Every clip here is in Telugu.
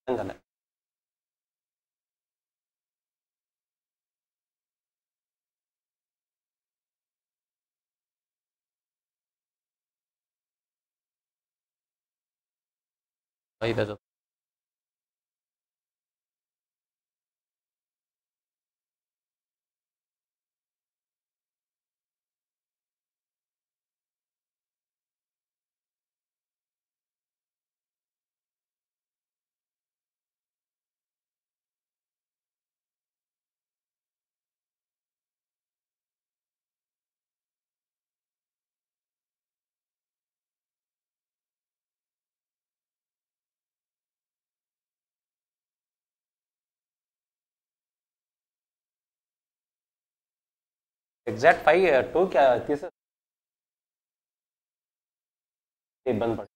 నిజంగానే. ఇదే చెప్తా. ఎగ్జాక్ట్ 5 2 తీసే ఇబ్బంది పడి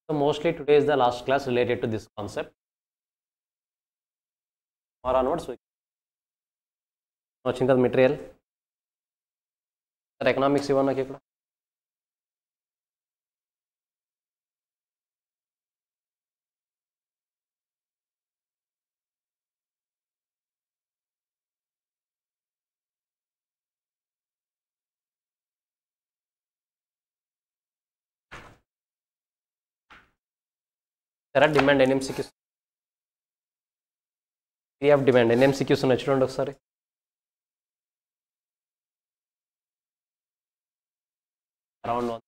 So mostly today is the last class related to this concept. Or onwards, watching the material. Sir, economics ఇవ్వనా ఇక్కడ? సరే డిమాండ్ ఎన్ఎంసీక్యూస్ థియరీ ఆఫ్ డిమాండ్ ఎన్ఎంసీక్యూస్ ఉన్నాయి చూడండి ఒకసారి. Around 1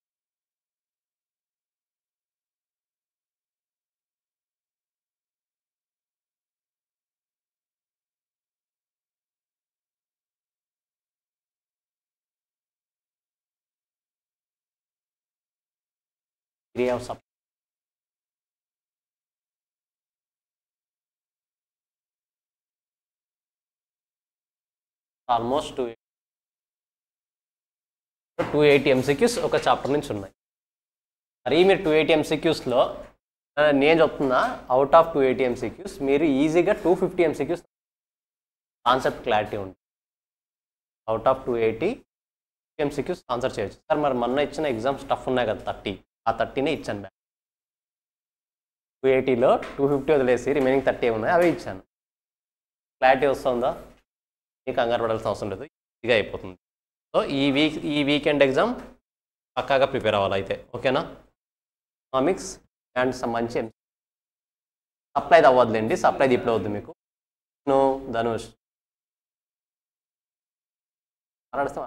theory of supply almost 280 MCQs ఒక చాప్టర్ నుంచి ఉన్నాయి. మరి మీరు 280 ఎంసీక్యూస్లో నేను చెప్తున్నా అవుట్ ఆఫ్ 280 ఎంసీక్యూస్ మీరు ఈజీగా 250 ఎంసీక్యూస్ కాన్సెప్ట్ క్లారిటీ ఉంటుంది. అవుట్ ఆఫ్ 280 ఎంసీక్యూస్ ఆన్సర్ చేయొచ్చు. సార్ మరి మొన్న ఇచ్చిన ఎగ్జామ్స్ టఫ్ ఉన్నాయి కదా 30, ఆ 30నే ఇచ్చాను బ్యాక్. 280లో 250 వదిలేసి రిమైనింగ్ 30 ఉన్నాయి, అవే ఇచ్చాను. క్లారిటీ వస్తుందా? మీకు కంగారు పడాల్సిన అవసరం లేదు, ఈజీగా అయిపోతుంది. సో ఈ వీకెండ్ ఎగ్జామ్ పక్కాగా ప్రిపేర్ అవ్వాలి అయితే, ఓకేనా? ఎకనామిక్స్ అండ్ మంచి సప్లైది అవ్వదులేండి, సప్లైది ఇప్పుడు అవుద్ది మీకు. ధనుష్ మాట్లాడుతాం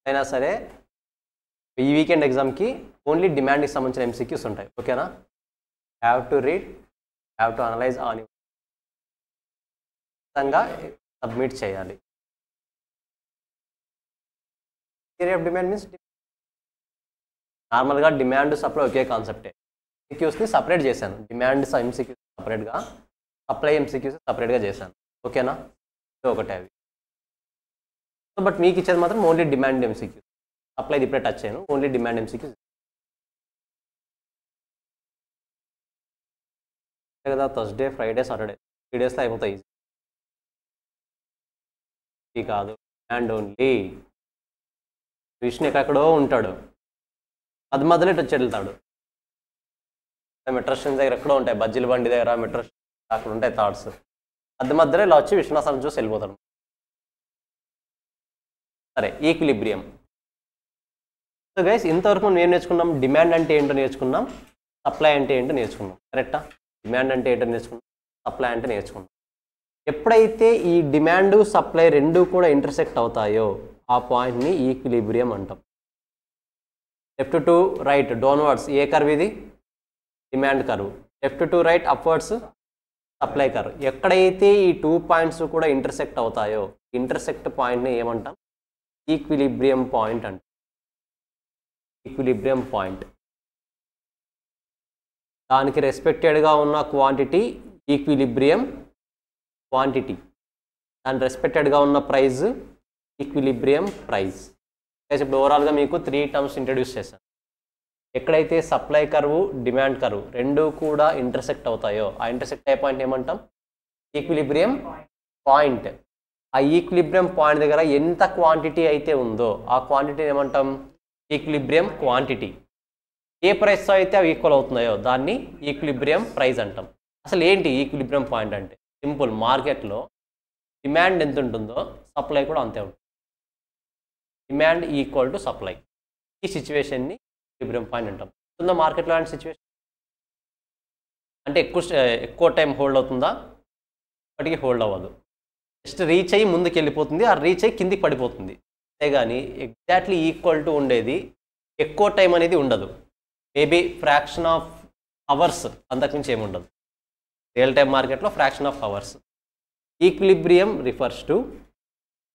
అయినా సరే ఈ వీకెండ్ ఎగ్జామ్కి ఓన్లీ డిమాండ్కి సంబంధించిన ఎంసీక్యూస్ ఉంటాయి, ఓకేనా? Have to read, have to analyse on ఖచ్చితంగా సబ్మిట్ చేయాలి. థియరీ ఆఫ్ డిమాండ్ మీన్స్ నార్మల్గా డిమాండ్ సప్లై ఒకే కాన్సెప్టే. ఎంసీక్యూస్ని సపరేట్ చేశాను, డిమాండ్ ఎంసీక్యూస్ సపరేట్గా, సప్లై ఎంసీక్యూస్ సపరేట్గా చేశాను, ఓకేనా? ఒకటే అవి. బట్ మీకు ఇచ్చేది మాత్రం ఓన్లీ డిమాండ్ ఎంసీక్యూస్. సప్లైది ఇప్పుడే టచ్ చేయను, ఓన్లీ డిమాండ్ ఎంసీక్యూస్ కదా. థర్స్డే, ఫ్రైడే, సాటర్డే 3 డేస్లో అయిపోతాయి. ఈజీ కాదు, డిమాండ్ ఓన్లీ. విష్ణు ఎక్కడెక్కడో ఉంటాడు, మధ్యలో ఇటు వచ్చి వెళ్తాడు. మెట్రో స్టేషన్ దగ్గర ఎక్కడో ఉంటాయి, బజ్జీల బండి దగ్గర మెట్రో స్టేషన్ అక్కడ ఉంటాయి థాట్స్. మధ్యలో ఇలా వచ్చి విశ్వాసాన్ని చూసి వెళ్ళిపోతాడు. సరే, ఈక్విలిబ్రియం. సో గైస్, ఇంతవరకు మనం ఏం నేర్చుకున్నాం? డిమాండ్ అంటే ఏంటో నేర్చుకున్నాం, సప్లై అంటే ఏంటో నేర్చుకున్నాం, కరెక్టా? డిమాండ్ అంటే ఏంటో నేర్చుకున్నాం, సప్లై అంటే నేర్చుకున్నాం. ఎప్పుడైతే ఈ డిమాండ్ సప్లై రెండు కూడా ఇంటర్సెక్ట్ అవుతాయో ఆ పాయింట్ని ఈక్విలిబ్రియం అంటాం. లెఫ్ట్ టు రైట్ డౌన్వర్డ్స్ ఏ కర్వ్ ఇది? Demand curve. Left to right upwards supply curve. ఎక్కడైతే ఈ 2 పాయింట్స్ కూడా ఇంటర్సెక్ట్ అవుతాయో ఇంటర్సెక్ట్ పాయింట్ని ఏమంటాం? ఈక్విలిబ్రియం పాయింట్ అంటాం. Equilibrium point. దానికి రెస్పెక్టెడ్గా ఉన్న క్వాంటిటీ ఈక్విలిబ్రియం క్వాంటిటీ, దాని రెస్పెక్టెడ్గా ఉన్న ప్రైజ్ ఈక్విలిబ్రియం ప్రైస్. ఇప్పుడు ఓవరాల్గా మీకు 3 టర్మ్స్ ఇంట్రడ్యూస్ చేశాను. ఎక్కడైతే సప్లై కర్వ్ డిమాండ్ కర్వ్ రెండు కూడా ఇంటర్సెక్ట్ అవుతాయో ఆ ఇంటర్సెక్ట్ అయ్యే పాయింట్ ఏమంటాం? Equilibrium point. ఆ ఈక్విలిబ్రియం పాయింట్ దగ్గర ఎంత క్వాంటిటీ అయితే ఉందో ఆ క్వాంటిటీని ఏమంటాం? Equilibrium quantity. ఏ ప్రైస్తో అయితే అవి ఈక్వల్ అవుతున్నాయో దాన్ని ఈక్విలిబ్రియం ప్రైస్ అంటాం. అసలు ఏంటి ఈక్విలిబ్రియం పాయింట్ అంటే? సింపుల్, మార్కెట్లో డిమాండ్ ఎంత ఉంటుందో సప్లై కూడా అంతే ఉంటుంది. Demand equal to supply. ఈ సిచ్యువేషన్ని ఈక్విలిబ్రియం పాయింట్ అంటాం. ఉందా మార్కెట్లో అలాంటి సిచ్యువేషన్? అంటే ఎక్కువ టైం హోల్డ్ అవుతుందా? ఇప్పటికీ హోల్డ్ అవ్వదు. జస్ట్ రీచ్ అయ్యి ముందుకు వెళ్ళిపోతుంది, ఆ రీచ్ అయ్యి కిందికి పడిపోతుంది. అంతేగాని ఎగ్జాక్ట్లీ ఈక్వల్ టు ఉండేది ఎక్కువ టైం అనేది ఉండదు. మేబీ ఫ్రాక్షన్ ఆఫ్ అవర్స్, అంతకుమించి ఏముండదు. రియల్ టైం మార్కెట్లో fraction of hours. Equilibrium refers to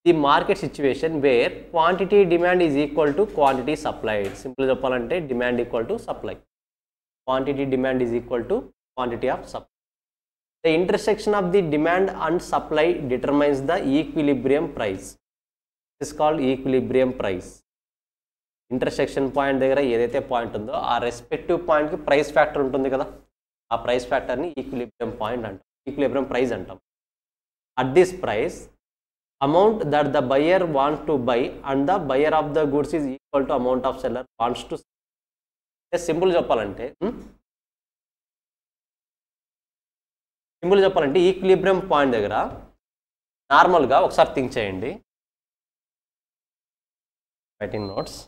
the market situation where quantity demand is equal to quantity supplied. Simple చెప్పాలంటే demand equal to supply. Quantity demand is equal to quantity of supply. The intersection of the demand and supply determines the equilibrium price. This is called equilibrium price. Intersection point దగ్గర ఏదైతే పాయింట్ ఉందో ఆ రెస్పెక్టివ్ పాయింట్కి ప్రైస్ ఫ్యాక్టర్ ఉంటుంది కదా, ఆ ప్రైస్ ఫ్యాక్టర్ని ఈక్విలిబ్రియం పాయింట్ అంటాం, ఈక్విలిబ్రియం ప్రైస్ అంటాం. At this price amount that the buyer wants to buy and the buyer of the goods is equal to amount of seller wants to. Simple చెప్పాలంటే ఈక్విలిబ్రియం పాయింట్ దగ్గర నార్మల్గా ఒకసారి థింక్ చేయండి. Writing notes.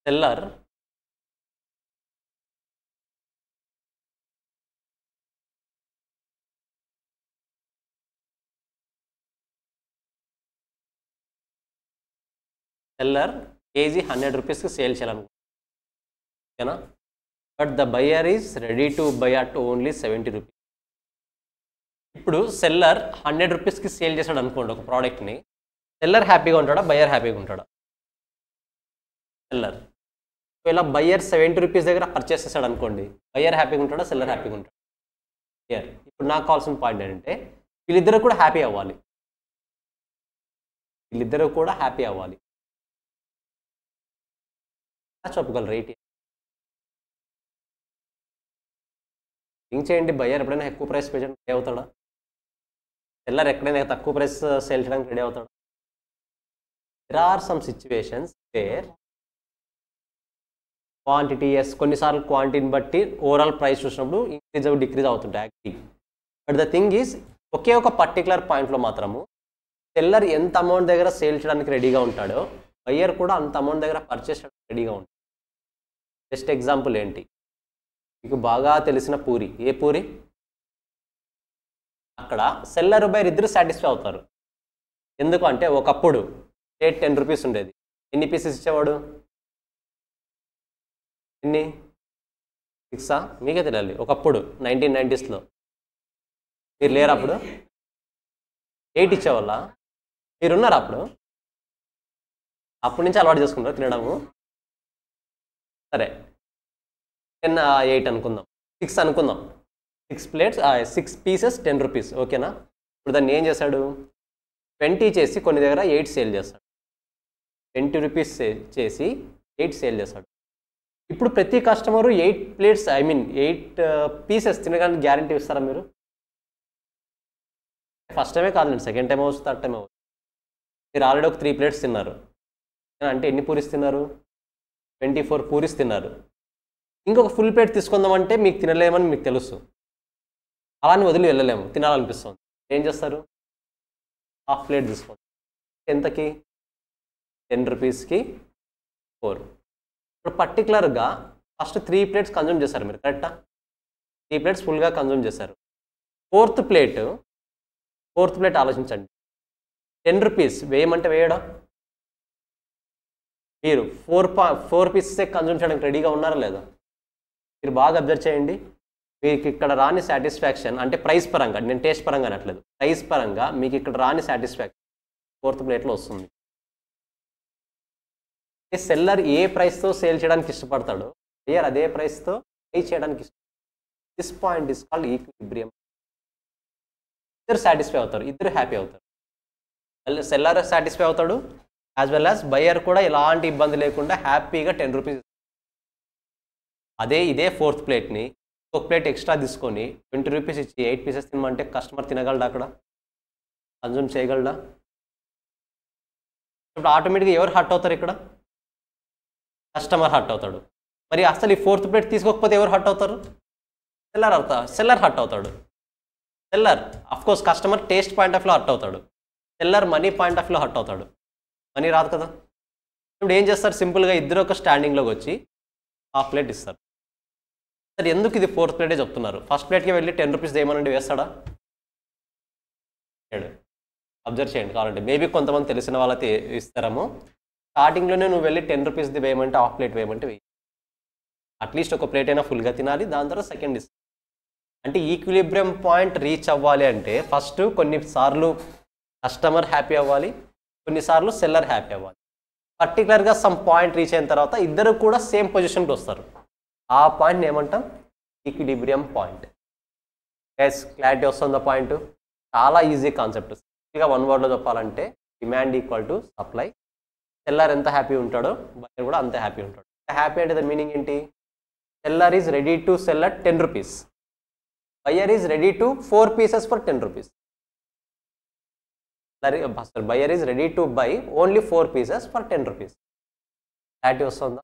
సెల్లర్ కేజీ 100 రూపీస్కి సేల్ చేయాలనుకుంటున్నాను, ఓకేనా? But the buyer is ready to buy at only 70 rupees. ఇప్పుడు సెల్లర్ 100 రూపీస్కి సేల్ చేశాడు అనుకోండి ఒక ప్రోడక్ట్ని. సెల్లర్ హ్యాపీగా ఉంటాడా, బయర్ హ్యాపీగా ఉంటాడా? సెల్లర్. ఇలా బయర్ 70 రూపీస్ దగ్గర పర్చేస్ చేశాడు అనుకోండి, బయర్ హ్యాపీగా ఉంటాడా, సెల్లర్ హ్యాపీగా ఉంటాడా? బయర్. ఇప్పుడు నాకు కావాల్సిన పాయింట్ ఏంటంటే వీళ్ళిద్దరూ కూడా హ్యాపీ అవ్వాలి. చెప్పగలరు రేట్ థింక్ చేయండి. బయర్ ఎప్పుడైనా ఎక్కువ ప్రైస్ పే చేయడానికి రెడీ అవుతాడా? సెల్లర్ ఎక్కడైనా తక్కువ ప్రైస్ సేల్ చేయడానికి రెడీ అవుతాడా? There are some situations where quantity, yes, కొన్నిసార్లు క్వాంటిటీని బట్టి ఓవరాల్ ప్రైస్ చూసినప్పుడు ఇంక్రీజ్ డిక్రీజ్ అవుతుంటాయి active. But the thing is ఒకే ఒక పర్టికులర్ పాయింట్లో మాత్రము సెల్లర్ ఎంత అమౌంట్ దగ్గర సేల్ చేయడానికి రెడీగా ఉంటాడో బయ్యర్ కూడా అంత అమౌంట్ దగ్గర పర్చేస్ చేయడానికి రెడీగా ఉంటాడు. బెస్ట్ ఎగ్జాంపుల్ ఏంటి? మీకు బాగా తెలిసిన పూరి. ఏ పూరి? అక్కడ సెల్లర్ బయర్ ఇద్దరు సాటిస్ఫై అవుతారు. ఎందుకు అంటే ఒకప్పుడు రేట్ 10 రూపీస్ ఉండేది. ఎన్ని పీసెస్ ఇచ్చేవాడు? ఎన్ని? 6. మీకే తెలియాలి. ఒకప్పుడు 1990sలో మీరు లేరు, అప్పుడు 8 ఇచ్చేవాళ్ళ? మీరున్నారు అప్పుడు? అప్పటి నుంచి అలవాటు చేసుకుంటారు తినడము. సరే 10, 8 అనుకుందాం, 6 అనుకుందాం. 6 ప్లేట్స్ 6 పీసెస్ 10 రూపీస్, ఓకేనా? ఇప్పుడు దాన్ని ఏం చేశాడు? 20 చేసి కొన్ని దగ్గర 8 సేల్ చేస్తాడు. 20 రూపీస్ చేసి 8 సేల్ చేస్తాడు. ఇప్పుడు ప్రతి కస్టమరు 8 ప్లేట్స్ 8 పీసెస్ తినడానికి గ్యారంటీ ఇస్తారా మీరు? ఫస్ట్ టైమే కాదులేండి, సెకండ్ టైం అవచ్చు, థర్డ్ టైం అవచ్చు. మీరు ఆల్రెడీ ఒక 3 ప్లేట్స్ తిన్నారు అంటే ఎన్ని పూరీస్ తిన్నారు? 24 పూరీస్ తిన్నారు. ఇంకొక ఫుల్ ప్లేట్ తీసుకుందామంటే మీకు తినలేమని మీకు తెలుసు. అలానే వదిలి వెళ్ళలేము, తినాలనిపిస్తుంది. ఏం చేస్తారు? హాఫ్ ప్లేట్ తీసుకోండి. ఎంతకి? 10 రూపీస్కి 4. ఇప్పుడు పర్టికులర్గా ఫస్ట్ 3 ప్లేట్స్ కన్జ్యూమ్ చేశారు మీరు, కరెక్టా? 3 ప్లేట్స్ ఫుల్గా కన్జ్యూమ్ చేశారు. ఫోర్త్ ప్లేట్ ఆలోచించండి. 10 రూపీస్ వేయమంటే వేయడా? మీరు 4 పీసెస్ కన్జ్యూమ్ చేయడానికి రెడీగా ఉన్నారా లేదా? మీరు బాగా అబ్జర్వ్ చేయండి. మీకు ఇక్కడ రాని సాటిస్ఫాక్షన్ అంటే ప్రైస్ పరంగా, నేను టేస్ట్ పరంగా అనట్లేదు, ప్రైస్ పరంగా మీకు ఇక్కడ రాని సాటిస్ఫాక్షన్ 4th ప్లేట్లో వస్తుంది. సెల్లర్ ఏ ప్రైస్తో సేల్ చేయడానికి ఇష్టపడతాడో బయర్ అదే ప్రైస్తో పే చేయడానికి ఇష్టపడతాడు. This point is called equilibrium. ఇద్దరు సాటిస్ఫై అవుతారు, ఇద్దరు హ్యాపీ అవుతారు. సెల్లర్ సాటిస్ఫై అవుతాడు, యాజ్ వెల్ యాజ్ బయ్యర్ కూడా ఎలాంటి ఇబ్బంది లేకుండా హ్యాపీగా 10 రూపీస్. ఇదే 4th ప్లేట్ని ఒక ప్లేట్ ఎక్స్ట్రా తీసుకొని 20 రూపీస్ ఇచ్చి 8 పీసెస్ తినమంటే కస్టమర్ తినగలడా? అక్కడ కన్జ్యూమ్ చేయగలడా? ఇప్పుడు ఆటోమేటిక్గా ఎవరు హర్ట్ అవుతారు? ఇక్కడ కస్టమర్ హర్ట్ అవుతాడు. మరి అసలు ఈ 4th ప్లేట్ తీసుకోకపోతే ఎవరు హర్ట్ అవుతారు? సెల్లర్ హర్ట్ అవుతాడు. Seller of course customer taste point of లో హర్ట్ అవుతాడు, సెల్లర్ మనీ పాయింట్ ఆఫ్ లో హర్ట్ అవుతాడు. మనీ రాదు కదా. ఇప్పుడు ఏం చేస్తారు? సింపుల్గా ఇద్దరు ఒక స్టాండింగ్లోకి వచ్చి హాఫ్ ప్లేట్ ఇస్తారు. సరే, ఎందుకు ఇది 4th ప్లేటే చెప్తున్నారు? ఫస్ట్ ప్లేట్కి వెళ్ళి 10 రూపీస్ వేయమనండి, వేస్తాడా? అబ్జర్వ్ చేయండి కావాలంటే, మేబీ కొంతమంది తెలిసిన వాళ్ళైతే ఇస్తారేమో. స్టార్టింగ్లోనే నువ్వు వెళ్ళి 10 రూపీస్ది వేయమంటే హాఫ్ ప్లేట్ వేయమంటే వేయి. అట్లీస్ట్ ఒక ప్లేట్ అయినా ఫుల్గా తినాలి, దాని తర్వాత సెకండ్ ఇస్తుంది. అంటే ఈక్విలిబ్రియం పాయింట్ రీచ్ అవ్వాలి అంటే ఫస్ట్ కొన్నిసార్లు కస్టమర్ హ్యాపీ అవ్వాలి, కొన్నిసార్లు సెల్లర్ హ్యాపీ అవ్వాలి. పర్టికులర్గా సమ్ పాయింట్ రీచ్ అయిన తర్వాత ఇద్దరు కూడా సేమ్ పొజిషన్కి వస్తారు. ఆ పాయింట్ని ఏమంటాం? Equilibrium point. గైస్ క్లారిటీ వస్తుందా? పాయింట్ చాలా ఈజీ కాన్సెప్ట్. సింపుల్గా 1 వర్డ్లో చెప్పాలంటే demand equal to supply. Seller ఎంత హ్యాపీ ఉంటాడో బయర్ కూడా అంతే హ్యాపీ ఉంటాడు. హ్యాపీ అంటే దాని మీనింగ్ ఏంటి? Seller is ready to cell at 10 rupees, buyer is ready to 4 pieces for 10 rupees. Buyer is ready to buy only 4 pieces for 10 rupees. Clarity వస్తుందా?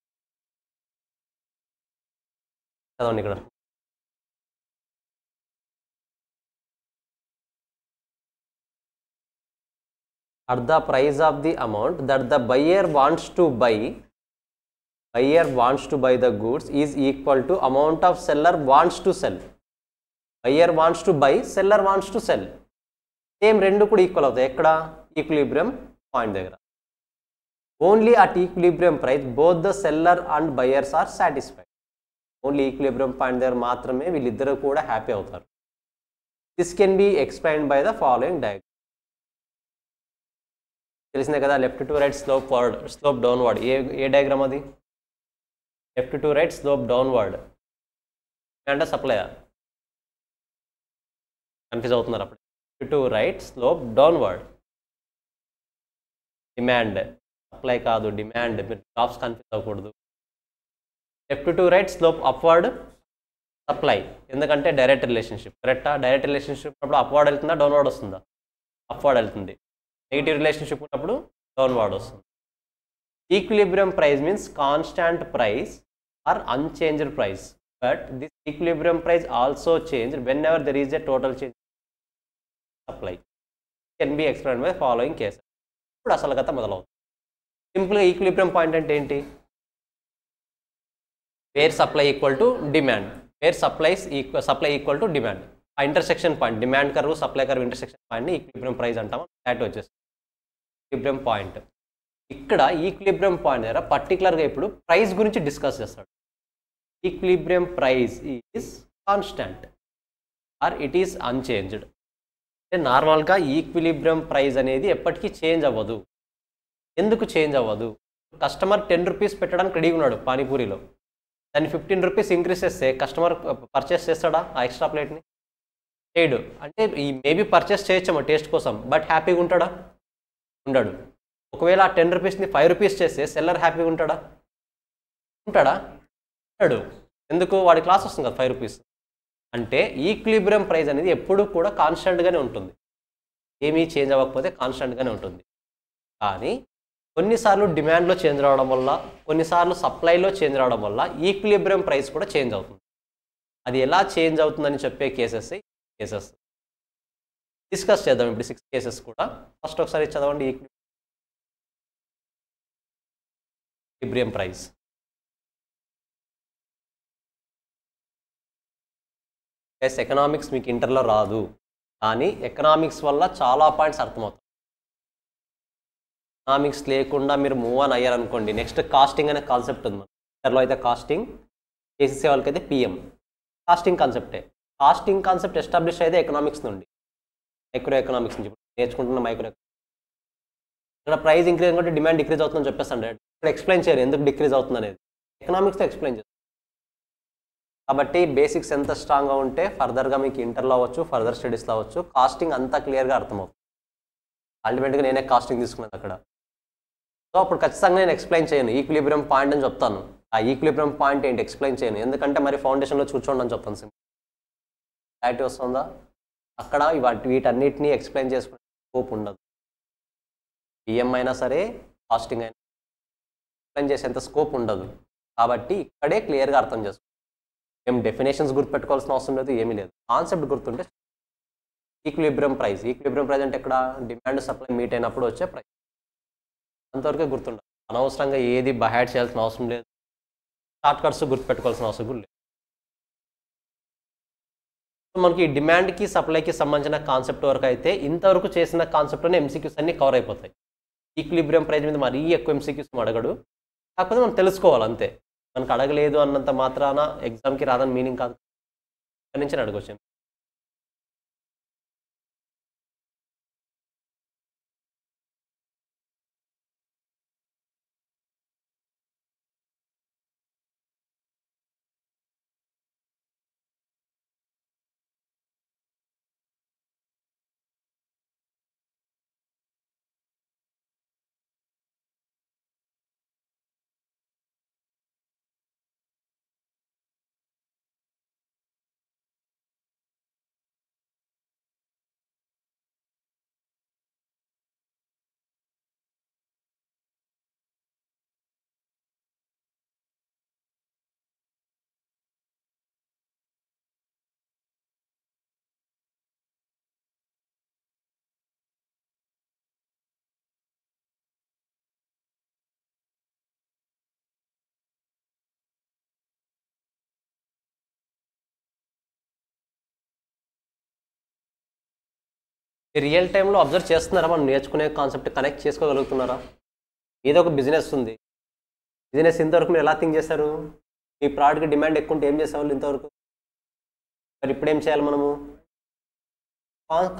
చదవండి ఇక్కడ. At the price of the amount that the buyer wants to buy the goods is equal to amount of seller wants to sell. Buyer wants to buy, seller wants to sell. Same రెండు కూడా ఈక్వల్ అవుతాయి. ఎక్కడ? ఈక్విలిబ్రియం పాయింట్ దగ్గర. Only at equilibrium price both the seller and buyers are satisfied. Only equilibrium point దగ్గర మాత్రమే వీళ్ళిద్దరూ కూడా హ్యాపీ అవుతారు. This can be explained by the following diagram. తెలిసిందే కదా, left to right slope downward. ఏ డయాగ్రామ్ అది? Left to right slope downward అంటే సప్లై. కన్ఫ్యూజ్ అవుతున్నారు అప్పుడు. Left to right slope downward demand, supply కాదు డిమాండ్. మీరు డ్రాప్స్ కన్ఫ్యూజ్ అవ్వకూడదు. Left to right slope upward supply, ఎందుకంటే డైరెక్ట్ రిలేషన్షిప్. కరెక్టా? డైరెక్ట్ రిలేషన్షిప్ ఉన్నప్పుడు అప్వర్డ్ వెళ్తుందా, డౌన్వర్డ్ వస్తుందా? అప్వర్డ్ వెళ్తుంది. నెగిటివ్ రిలేషన్షిప్ ఉన్నప్పుడు డౌన్వర్డ్ వస్తుంది. Equilibrium price means constant price or unchanged price, but this equilibrium price also change whenever there is a total change supply. Can be explain by following cases. ఇప్పుడు అసలు కథ మొదలవుతుంది. సింపుల్గా ఈక్విలిబ్రియం పాయింట్ అంటే ఏంటి? Where supply equal to demand, wear supply equal to demand. ఆ intersection point, demand curve supply curve intersection పాయింట్ని ఈక్విలిబ్రియం ప్రైస్ అంటాము. ఫ్లాట్ వచ్చేస్తుంది ఈక్విలిబ్రియం పాయింట్. ఇక్కడ ఈక్విలిబ్రియం పాయింట్ దగ్గర పర్టికులర్గా ఇప్పుడు ప్రైస్ గురించి డిస్కస్ చేస్తాడు. Equilibrium price is constant or it is unchanged. అంటే నార్మల్గా ఈక్విలిబ్రియం ప్రైస్ అనేది ఎప్పటికీ చేంజ్ అవ్వదు. ఎందుకు చేంజ్ అవ్వదు? కస్టమర్ 10 రూపీస్ పెట్టడానికి రెడీగా ఉన్నాడు పానీపూరిలో, దాన్ని 15 రూపీస్ ఇంక్రీజ్ చేస్తే కస్టమర్ పర్చేస్ చేస్తాడా ఆ ఎక్స్ట్రా ప్లేట్ని? చేయడు. అంటే ఈ మేబీ పర్చేస్ చేయొచ్చామో టేస్ట్ కోసం, బట్ హ్యాపీగా ఉంటాడా? ఉండడు. ఒకవేళ ఆ 10 రూపీస్ని 5 రూపీస్ చేస్తే సెల్లర్ హ్యాపీగా ఉంటాడా? ఉంటాడా? ఉంటాడు. ఎందుకు? వాడి క్లాస్ వస్తుంది కదా 5 రూపీస్. అంటే ఈక్విలిబ్రియం ప్రైస్ అనేది ఎప్పుడూ కూడా కాన్స్టెంట్గానే ఉంటుంది. ఏమీ చేంజ్ అవ్వకపోతే కాన్స్టెంట్గానే ఉంటుంది. కానీ కొన్నిసార్లు డిమాండ్లో చేంజ్ రావడం వల్ల, కొన్నిసార్లు సప్లైలో చేంజ్ రావడం వల్ల ఈక్విలిబ్రియం ప్రైస్ కూడా చేంజ్ అవుతుంది. అది ఎలా చేంజ్ అవుతుందని చెప్పే కేసెస్ డిస్కస్ చేద్దాం ఇప్పుడు. 6 కేసెస్ కూడా. ఫస్ట్ ఒకసారి చదవండి. Equilibrium price. ఎకనామిక్స్ మీకు ఇంటర్లో రాదు, కానీ ఎకనామిక్స్ వల్ల చాలా పాయింట్స్ అర్థమవుతాయి. ఎకనామిక్స్ లేకుండా మీరు మూవ్ ఆన్ అయ్యారనుకోండి, నెక్స్ట్ కాస్టింగ్ అనే కాన్సెప్ట్ ఉంది. ఇంటర్లో అయితే కాస్టింగ్, చేసే వాళ్ళకైతే పిఎం. కాస్టింగ్ కాన్సెప్టే. కాస్టింగ్ కాన్సెప్ట్ ఎస్టాబ్లిష్ అయితే ఎకనామిక్స్ నుండి, మైక్రో ఎకనామిక్స్ నుంచి నేర్చుకుంటున్న మైక్రో. ఇక్కడ ప్రైస్ ఇంక్రీజ్ అంటే డిమాండ్ డిక్రీజ్ అవుతుందని చెప్పేస్తాను. ఇక్కడ ఎక్స్ప్లెయిన్ చేయరు ఎందుకు డిక్రీజ్ అవుతుంది అనేది, ఎకనామిక్స్తో ఎక్స్ప్లెయిన్ చేస్తారు. కాబట్టి బేసిక్స్ ఎంత స్ట్రాంగ్గా ఉంటే ఫర్దర్గా మీకు ఇంటర్లో అవ్వచ్చు, ఫర్దర్ స్టడీస్లో అవ్వచ్చు, కాస్టింగ్ అంతా క్లియర్గా అర్థమవుతుంది. అల్టిమేట్గా నేనే కాస్టింగ్ తీసుకున్నది అక్కడ. సో అప్పుడు ఖచ్చితంగా నేను ఎక్స్ప్లెయిన్ చేయను, ఈక్విలిబ్రియం పాయింట్ అని చెప్తాను. ఆ ఈక్విలిబ్రియం పాయింట్ ఏంటి ఎక్స్ప్లెయిన్ చేయను, ఎందుకంటే మరి ఫౌండేషన్లో కూర్చోండి అని చెప్తాను. సింపుల్ క్లారిటీ వస్తుందా? అక్కడ వీటన్నిటిని ఎక్స్ప్లెయిన్ చేసుకునే స్కోప్ ఉండదు. పిఎం అయినా సరే, కాస్టింగ్ అయినా ఎక్స్ప్లెయిన్ చేసేంత స్కోప్ ఉండదు. కాబట్టి ఇక్కడే క్లియర్గా అర్థం చేసుకోండి. ఏం డెఫినేషన్స్ గుర్తుపెట్టుకోవాల్సిన అవసరం లేదు, ఏమీ లేదు. కాన్సెప్ట్ గుర్తుంటే ఈక్విలిబ్రియం ప్రైస్ అంటే ఎక్కడ డిమాండ్ సప్లై మీట్ అయినప్పుడు వచ్చే ప్రైస్, అంతవరకే గుర్తుండాలి. అనవసరంగా ఏది బైహార్ట్ చేయాల్సిన అవసరం లేదు, షార్ట్ కట్స్ గుర్తుపెట్టుకోవాల్సిన అవసరం కూడా లేదు. మనకి డిమాండ్కి సప్లైకి సంబంధించిన కాన్సెప్ట్ వరకు అయితే ఇంతవరకు చేసిన కాన్సెప్ట్లోనే ఎంసీక్యూస్ అన్ని కవర్ అయిపోతాయి. ఈక్విలిబ్రియం ప్రైస్ మీద మరీ ఎక్కువ ఎంసీక్యూస్ అడగడు, కాకపోతే మనం తెలుసుకోవాలి అంతే. మనకు అడగలేదు అన్నంత మాత్రాన ఎగ్జామ్కి రాదని మీనింగ్ కాదు. ఇక్కడ నుంచి అడగవచ్చు. రియల్ టైంలో అబ్జర్వ్ చేస్తున్నారా? మనం నేర్చుకునే కాన్సెప్ట్ కనెక్ట్ చేసుకోగలుగుతున్నారా? ఏదో ఒక బిజినెస్ ఉంది, బిజినెస్ ఇంతవరకు మీరు ఎలా థింక్ చేస్తారు? మీ ప్రోడక్ట్కి డిమాండ్ ఎక్కువ ఉంటే ఏం చేసేవాళ్ళు ఇంతవరకు? మరి ఇప్పుడు ఏం చేయాలి మనము?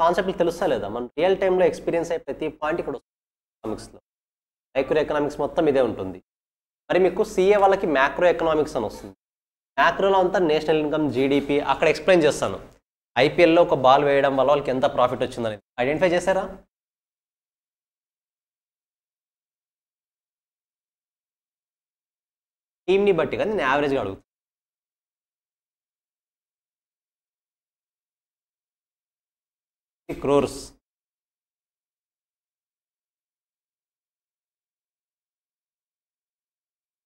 కాన్సెప్ట్లు తెలుస్తా లేదా? మనం రియల్ టైంలో ఎక్స్పీరియన్స్ అయ్యే ప్రతి పాయింట్ ఇక్కడ వస్తుంది. ఎకనామిక్స్లో మైక్రో ఎకనామిక్స్ మొత్తం ఇదే ఉంటుంది. మరి మీకు సిఏ వాళ్ళకి మ్యాక్రో ఎకనామిక్స్ అని వస్తుంది. మ్యాక్రోలో అంతా నేషనల్ ఇన్కమ్, జీడిపి అక్కడ ఎక్స్ప్లెయిన్ చేస్తాను. ఐపీఎల్లో ఒక బాల్ వేయడం వల్ల వాళ్ళకి ఎంత ప్రాఫిట్ వచ్చిందని ఐడెంటిఫై చేశారా? టీమ్ని బట్టి కానీ నేను యావరేజ్గా అడుగుతాను. క్రోర్స్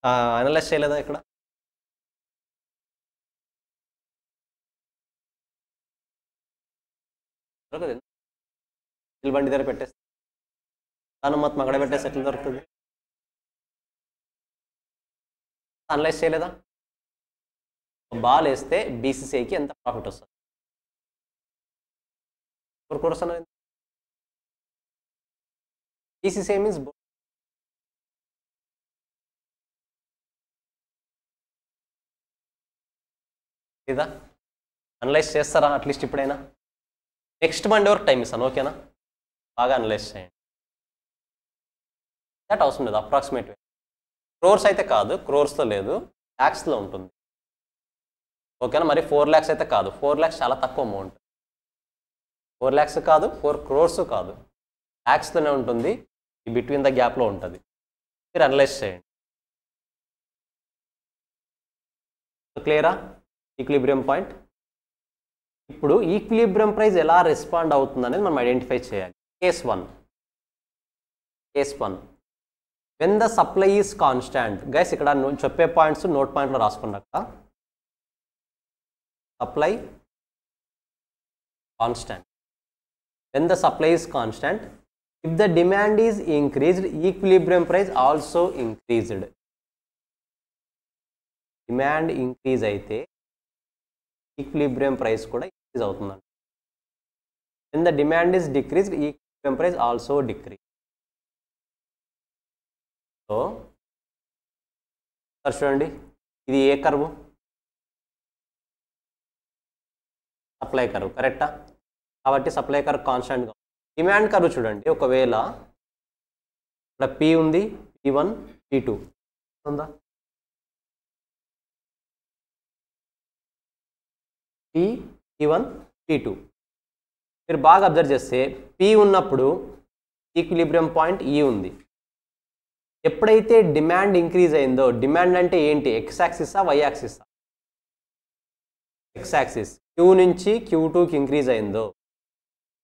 అనలైజ్ చేయలేదా ఇక్కడ? బండి దగ్గర పెట్టేస్తే దాని మొత్తం అక్కడ పెట్టేసి ఎట్లా దొరుకుతుంది? అనలైజ్ చేయలేదా? బాల్ వేస్తే బీసీసీఐకి ఎంత ప్రాఫిట్ వస్తుంది? 4 crores అనేది బీసీసీఐ మీన్స్ లేదా? అనలైజ్ చేస్తారా అట్లీస్ట్ ఇప్పుడైనా? నెక్స్ట్ మండే వరకు టైం ఇస్తాను, ఓకేనా? బాగా అనలైజ్ చేయండి. దట్ అవసరం లేదు, అప్రాక్సిమేట్. క్రోర్స్ అయితే కాదు, క్రోర్స్లో లేదు, ల్యాక్స్లో ఉంటుంది, ఓకేనా? మరి 4 lakhs అయితే కాదు, 4 lakhs చాలా తక్కువ అమౌంట్. 4 lakhs కాదు, 4 crores కాదు, ల్యాక్స్లోనే ఉంటుంది. ఈ బిట్వీన్ ద గ్యాప్లో ఉంటుంది. మీరు అనలైజ్ చేయండి. క్లియరా ఈక్విలిబ్రియం పాయింట్? ఇప్పుడు ఈక్విలిబ్రియం ప్రైస్ ఎలా రెస్పాండ్ అవుతుంది అనేది మనం ఐడెంటిఫై చేయాలి. Case 1 when the supply is constant. Guys ఇక్కడ చెప్పే పాయింట్స్ నోట్ పాయింట్లో రాసుకున్నాక, supply constant. When the supply is constant, if the demand is increased, equilibrium price also increased. Demand increase అయితే ఈక్విలిబ్రియం ప్రైస్ కూడా ఇంక్రీజ్ అవుతుందండి. When the demand is decreased, equilibrium price also decrease. So చూడండి, ఇది ఏ కర్వ్? సప్లై కర్వ్, కరెక్టా? కాబట్టి సప్లై కర్వ్ కాన్స్టాంట్గా. డిమాండ్ కర్వ్ చూడండి, ఒకవేళ ఇక్కడ పి ఉంది, P1 P2 ఉందా? P, P1, P2. మీరు బాగా అబ్జర్వ్ చేస్తే P ఉన్నప్పుడు ఈక్విలిబ్రియం పాయింట్ E ఉంది. ఎప్పుడైతే డిమాండ్ ఇంక్రీజ్ అయిందో, డిమాండ్ అంటే ఏంటి, ఎక్స్ యాక్సిసా వై యాక్సిసా? X axis. Q నుంచి Q2కి ఇంక్రీజ్ అయిందో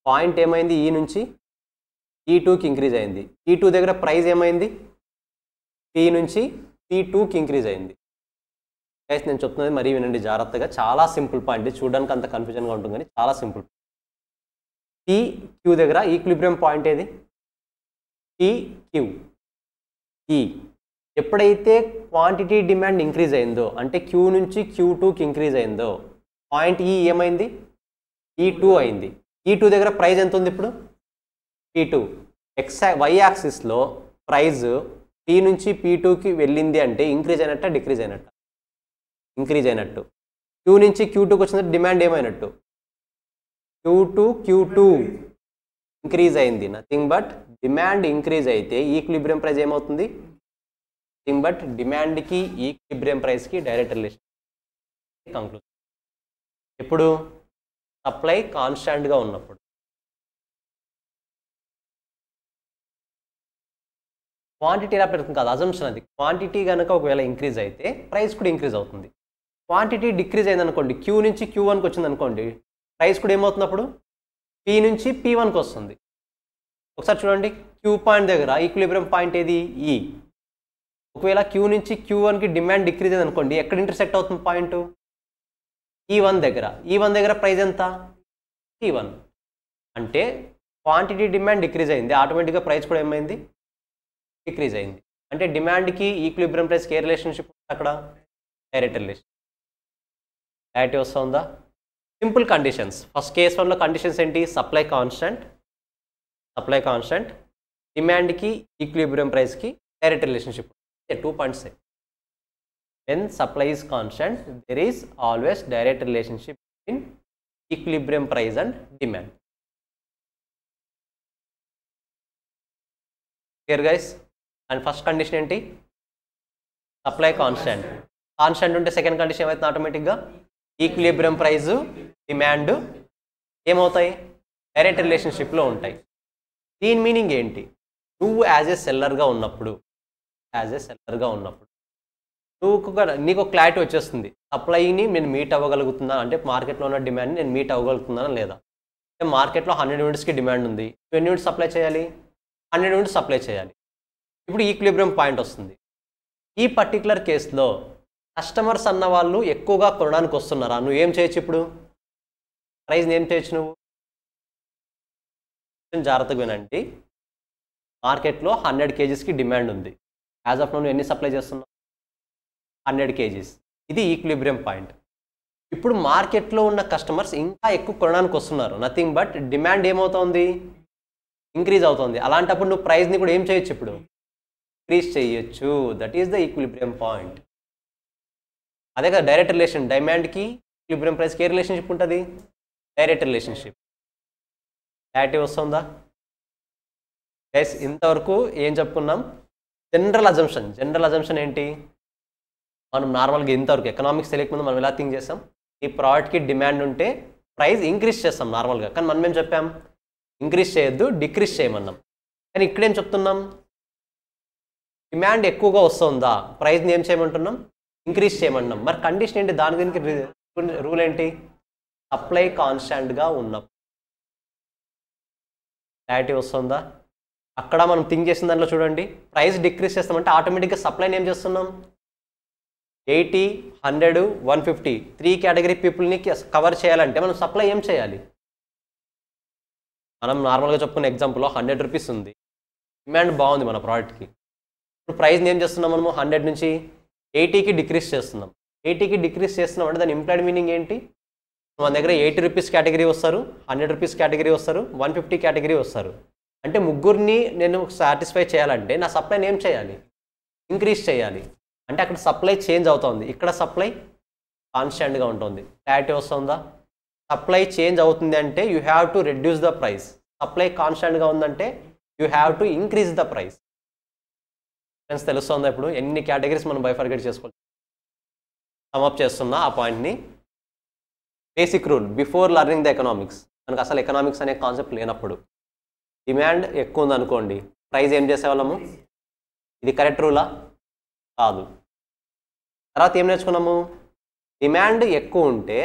పాయింట్ ఏమైంది, E నుంచి E2కి ఇంక్రీజ్ అయింది. E2 దగ్గర ప్రైస్ ఏమైంది, P నుంచి P2కి ఇంక్రీజ్ అయింది. గైస్ నేను చెప్తున్నది మరీ వినండి జాగ్రత్తగా, చాలా సింపుల్ పాయింట్, చూడడానికి అంత కన్ఫ్యూజన్గా ఉంటుంది కానీ చాలా సింపుల్. P Q దగ్గర ఈక్విలిబ్రియం పాయింట్ ఏది, P Q E. ఎప్పుడైతే క్వాంటిటీ డిమాండ్ ఇంక్రీజ్ అయిందో అంటే Q నుంచి Q2కి ఇంక్రీజ్ అయిందో పాయింట్ E ఏమైంది, E2 అయింది. E2 దగ్గర ప్రైస్ ఎంత ఉంది ఇప్పుడు, P2. వై యాక్సిస్లో ప్రైజ్ P నుంచి P2కి వెళ్ళింది అంటే ఇంక్రీజ్ అయినట్ట డిక్రీజ్ అయినట్ట, ఇంక్రీజ్ అయినట్టు. Q నుంచి Q2కి వచ్చిన డిమాండ్ ఏమైనట్టు, Q2 ఇంక్రీజ్ అయింది. నథింగ్ బట్ డిమాండ్ ఇంక్రీజ్ అయితే ఈక్విలిబ్రియం ప్రైస్ ఏమవుతుంది, నథింగ్ బట్ డిమాండ్కి ఈక్విలిబ్రియం ప్రైస్కి డైరెక్ట్ రిలేషన్. కంక్లూజన్ ఇప్పుడు సప్లై కాన్స్టాంట్గా ఉన్నప్పుడు, క్వాంటిటీ ఎలా పెరుగుతుంది కాదు, అజంప్షన్ అది. క్వాంటిటీ కనుక ఒకవేళ ఇంక్రీజ్ అయితే ప్రైస్ కూడా ఇంక్రీజ్ అవుతుంది. క్వాంటిటీ డిక్రీజ్ అయింది అనుకోండి, Q నుంచి Q1కి వచ్చింది అనుకోండి, ప్రైస్ కూడా ఏమవుతుంది అప్పుడు, P నుంచి P1కి వస్తుంది. ఒకసారి చూడండి, Q పాయింట్ దగ్గర ఈక్విలిబ్రియం పాయింట్ ఏది, E. ఒకవేళ Q నుంచి Q1కి డిమాండ్ డిక్రీజ్ అయింది అనుకోండి, ఎక్కడ ఇంటర్సెక్ట్ అవుతుంది పాయింట్, E1 దగ్గర. E1 దగ్గర ప్రైస్ ఎంత, P1. అంటే క్వాంటిటీ డిమాండ్ డిక్రీజ్ అయింది, ఆటోమేటిక్గా ప్రైస్ కూడా ఏమైంది, డిక్రీజ్ అయింది. అంటే డిమాండ్కి ఈక్విలిబ్రియం ప్రైస్కి ఏ రిలేషన్షిప్ ఉంది అక్కడ, డైరెక్ట్ రిలేషన్. క్లారిటీ వస్తుందా? Simple conditions. ఫస్ట్ కేస్ 1లో కండిషన్స్ ఏంటి, సప్లై కాన్స్టెంట్, డిమాండ్కి ఈక్విలిబ్రియం ప్రైస్కి direct relationship. 2 points. When supply is constant, there is always direct relationship between equilibrium price and demand. Here guys, and first condition ఏంటి, సప్లై కాన్స్టెంట్. కాన్స్టెంట్ ఉంటే సెకండ్ కండిషన్ ఏమవుతుంది, ఆటోమేటిక్గా ఈక్విలిబ్రియం ప్రైస్ డిమాండ్ ఏమవుతాయి, డైరెక్ట్ రిలేషన్షిప్లో ఉంటాయి. దీని మీనింగ్ ఏంటి, నువ్వు యాజ్ ఏ సెల్లర్గా ఉన్నప్పుడు నీకు క్లారిటీ వచ్చేస్తుంది, సప్లైని నేను మీట్ అవ్వగలుగుతున్నాను అంటే మార్కెట్లో ఉన్న డిమాండ్ని నేను మీట్ అవ్వగలుగుతున్నానా లేదా. మార్కెట్లో 100 యూనిట్స్కి డిమాండ్ ఉంది, 20 యూనిట్స్ సప్లై చేయాలి, 100 యూనిట్స్ సప్లై చేయాలి. ఇప్పుడు ఈక్విలిబ్రియం పాయింట్ వస్తుంది. ఈ పర్టికులర్ కేసులో కస్టమర్స్ అన్న వాళ్ళు ఎక్కువగా కొనడానికి వస్తున్నారా, నువ్వు ఏం చేయొచ్చు, ఇప్పుడు ప్రైస్ని ఏం చేయొచ్చు, నువ్వు జాగ్రత్తగా వినండి. మార్కెట్లో 100 kgsకి డిమాండ్ ఉంది, యాజ్ ఆఫ్ నౌ నువ్వు ఎన్ని సప్లై చేస్తున్నావు, 100 kgs. ఇది ఈక్విలిబ్రియం పాయింట్. ఇప్పుడు మార్కెట్లో ఉన్న కస్టమర్స్ ఇంకా ఎక్కువ కొనడానికి వస్తున్నారు, నథింగ్ బట్ డిమాండ్ ఏమవుతుంది, ఇంక్రీజ్ అవుతుంది. అలాంటప్పుడు నువ్వు ప్రైస్ని కూడా ఏం చేయొచ్చు, ఇప్పుడు ఇంక్రీజ్ చేయొచ్చు. That is the equilibrium point. అదే కదా డైరెక్ట్ రిలేషన్, డిమాండ్కి ఈక్విలిబ్రియం ప్రైస్కి ఏ రిలేషన్షిప్ ఉంటుంది, డైరెక్ట్ రిలేషన్షిప్. క్లారిటీ వస్తుందా గైస్? ఇంతవరకు ఏం చెప్పుకున్నాం, జనరల్ అజంప్షన్ ఏంటి, మనం నార్మల్గా ఇంతవరకు ఎకనామిక్స్ తెలియకముందు మనం ఎలా థింక్ చేస్తాం, ఈ ప్రోడక్ట్కి డిమాండ్ ఉంటే ప్రైస్ ఇంక్రీజ్ చేస్తాం నార్మల్గా. కానీ మనం ఏం చెప్పాం, ఇంక్రీజ్ చేయొద్దు, డిక్రీజ్ చేయమన్నాం. కానీ ఇక్కడేం చెప్తున్నాం, డిమాండ్ ఎక్కువగా వస్తుందా, ప్రైస్ని ఏం చేయమంటున్నాం, ఇంక్రీజ్ చేయమన్నాం. మరి కండిషన్ ఏంటి, దాని దీనికి రూల్ ఏంటి, సప్లై కాన్స్టాంట్గా ఉన్నప్పుడు. క్లారిటీ వస్తుందా? అక్కడ మనం థింక్ చేసిన దాంట్లో చూడండి, ప్రైస్ డిక్రీజ్ చేస్తామంటే ఆటోమేటిక్గా సప్లైని ఏం చేస్తున్నాం, 80, 100, 150 3 కేటగిరీ పీపుల్ని కవర్ చేయాలంటే మనం సప్లై ఏం చేయాలి. మనం నార్మల్గా చెప్పుకున్న ఎగ్జాంపుల్లో 100 రూపీస్ ఉంది, డిమాండ్ బాగుంది మన ప్రోడక్ట్కి. ఇప్పుడు ప్రైస్ని ఏం చేస్తున్నాం, మనము 100 నుంచి 80కి డిక్రీజ్ చేస్తున్నాం. 80కి డిక్రీజ్ చేస్తున్నాం అంటే దాని ఇంప్లాయిడ్ మీనింగ్ ఏంటి, మన దగ్గర 80 రూపీస్ కేటగిరీ వస్తారు, 100 రూపీస్ కేటగిరీ వస్తారు, 150 కేటగిరీ వస్తారు. అంటే ముగ్గురిని నేను సాటిస్ఫై చేయాలంటే నా సప్లైని ఏం చేయాలి, ఇంక్రీజ్ చేయాలి. అంటే అక్కడ సప్లై చేంజ్ అవుతుంది, ఇక్కడ సప్లై కాన్స్టాంట్గా ఉంటుంది. క్లారిటీ వస్తుందా? సప్లై చేంజ్ అవుతుంది అంటే you have to reduce the price, supply కాన్స్టాంట్గా ఉందంటే you have to increase the price. Friends తెలుస్తుందా? ఇప్పుడు ఎన్ని కేటగిరీస్ మనం బైఫర్గేట్ చేసుకోవాలి, సమప్ చేస్తున్నా ఆ పాయింట్ని. Basic rule before learning the economics. మనకు అసలు ఎకనామిక్స్ అనే కాన్సెప్ట్ లేనప్పుడు డిమాండ్ ఎక్కువ ఉందనుకోండి, ప్రైస్ ఏం చేసేవాళ్ళము? ఇది కరెక్ట్ రూలా? కాదు. తర్వాత ఏం నేర్చుకున్నాము? డిమాండ్ ఎక్కువ ఉంటే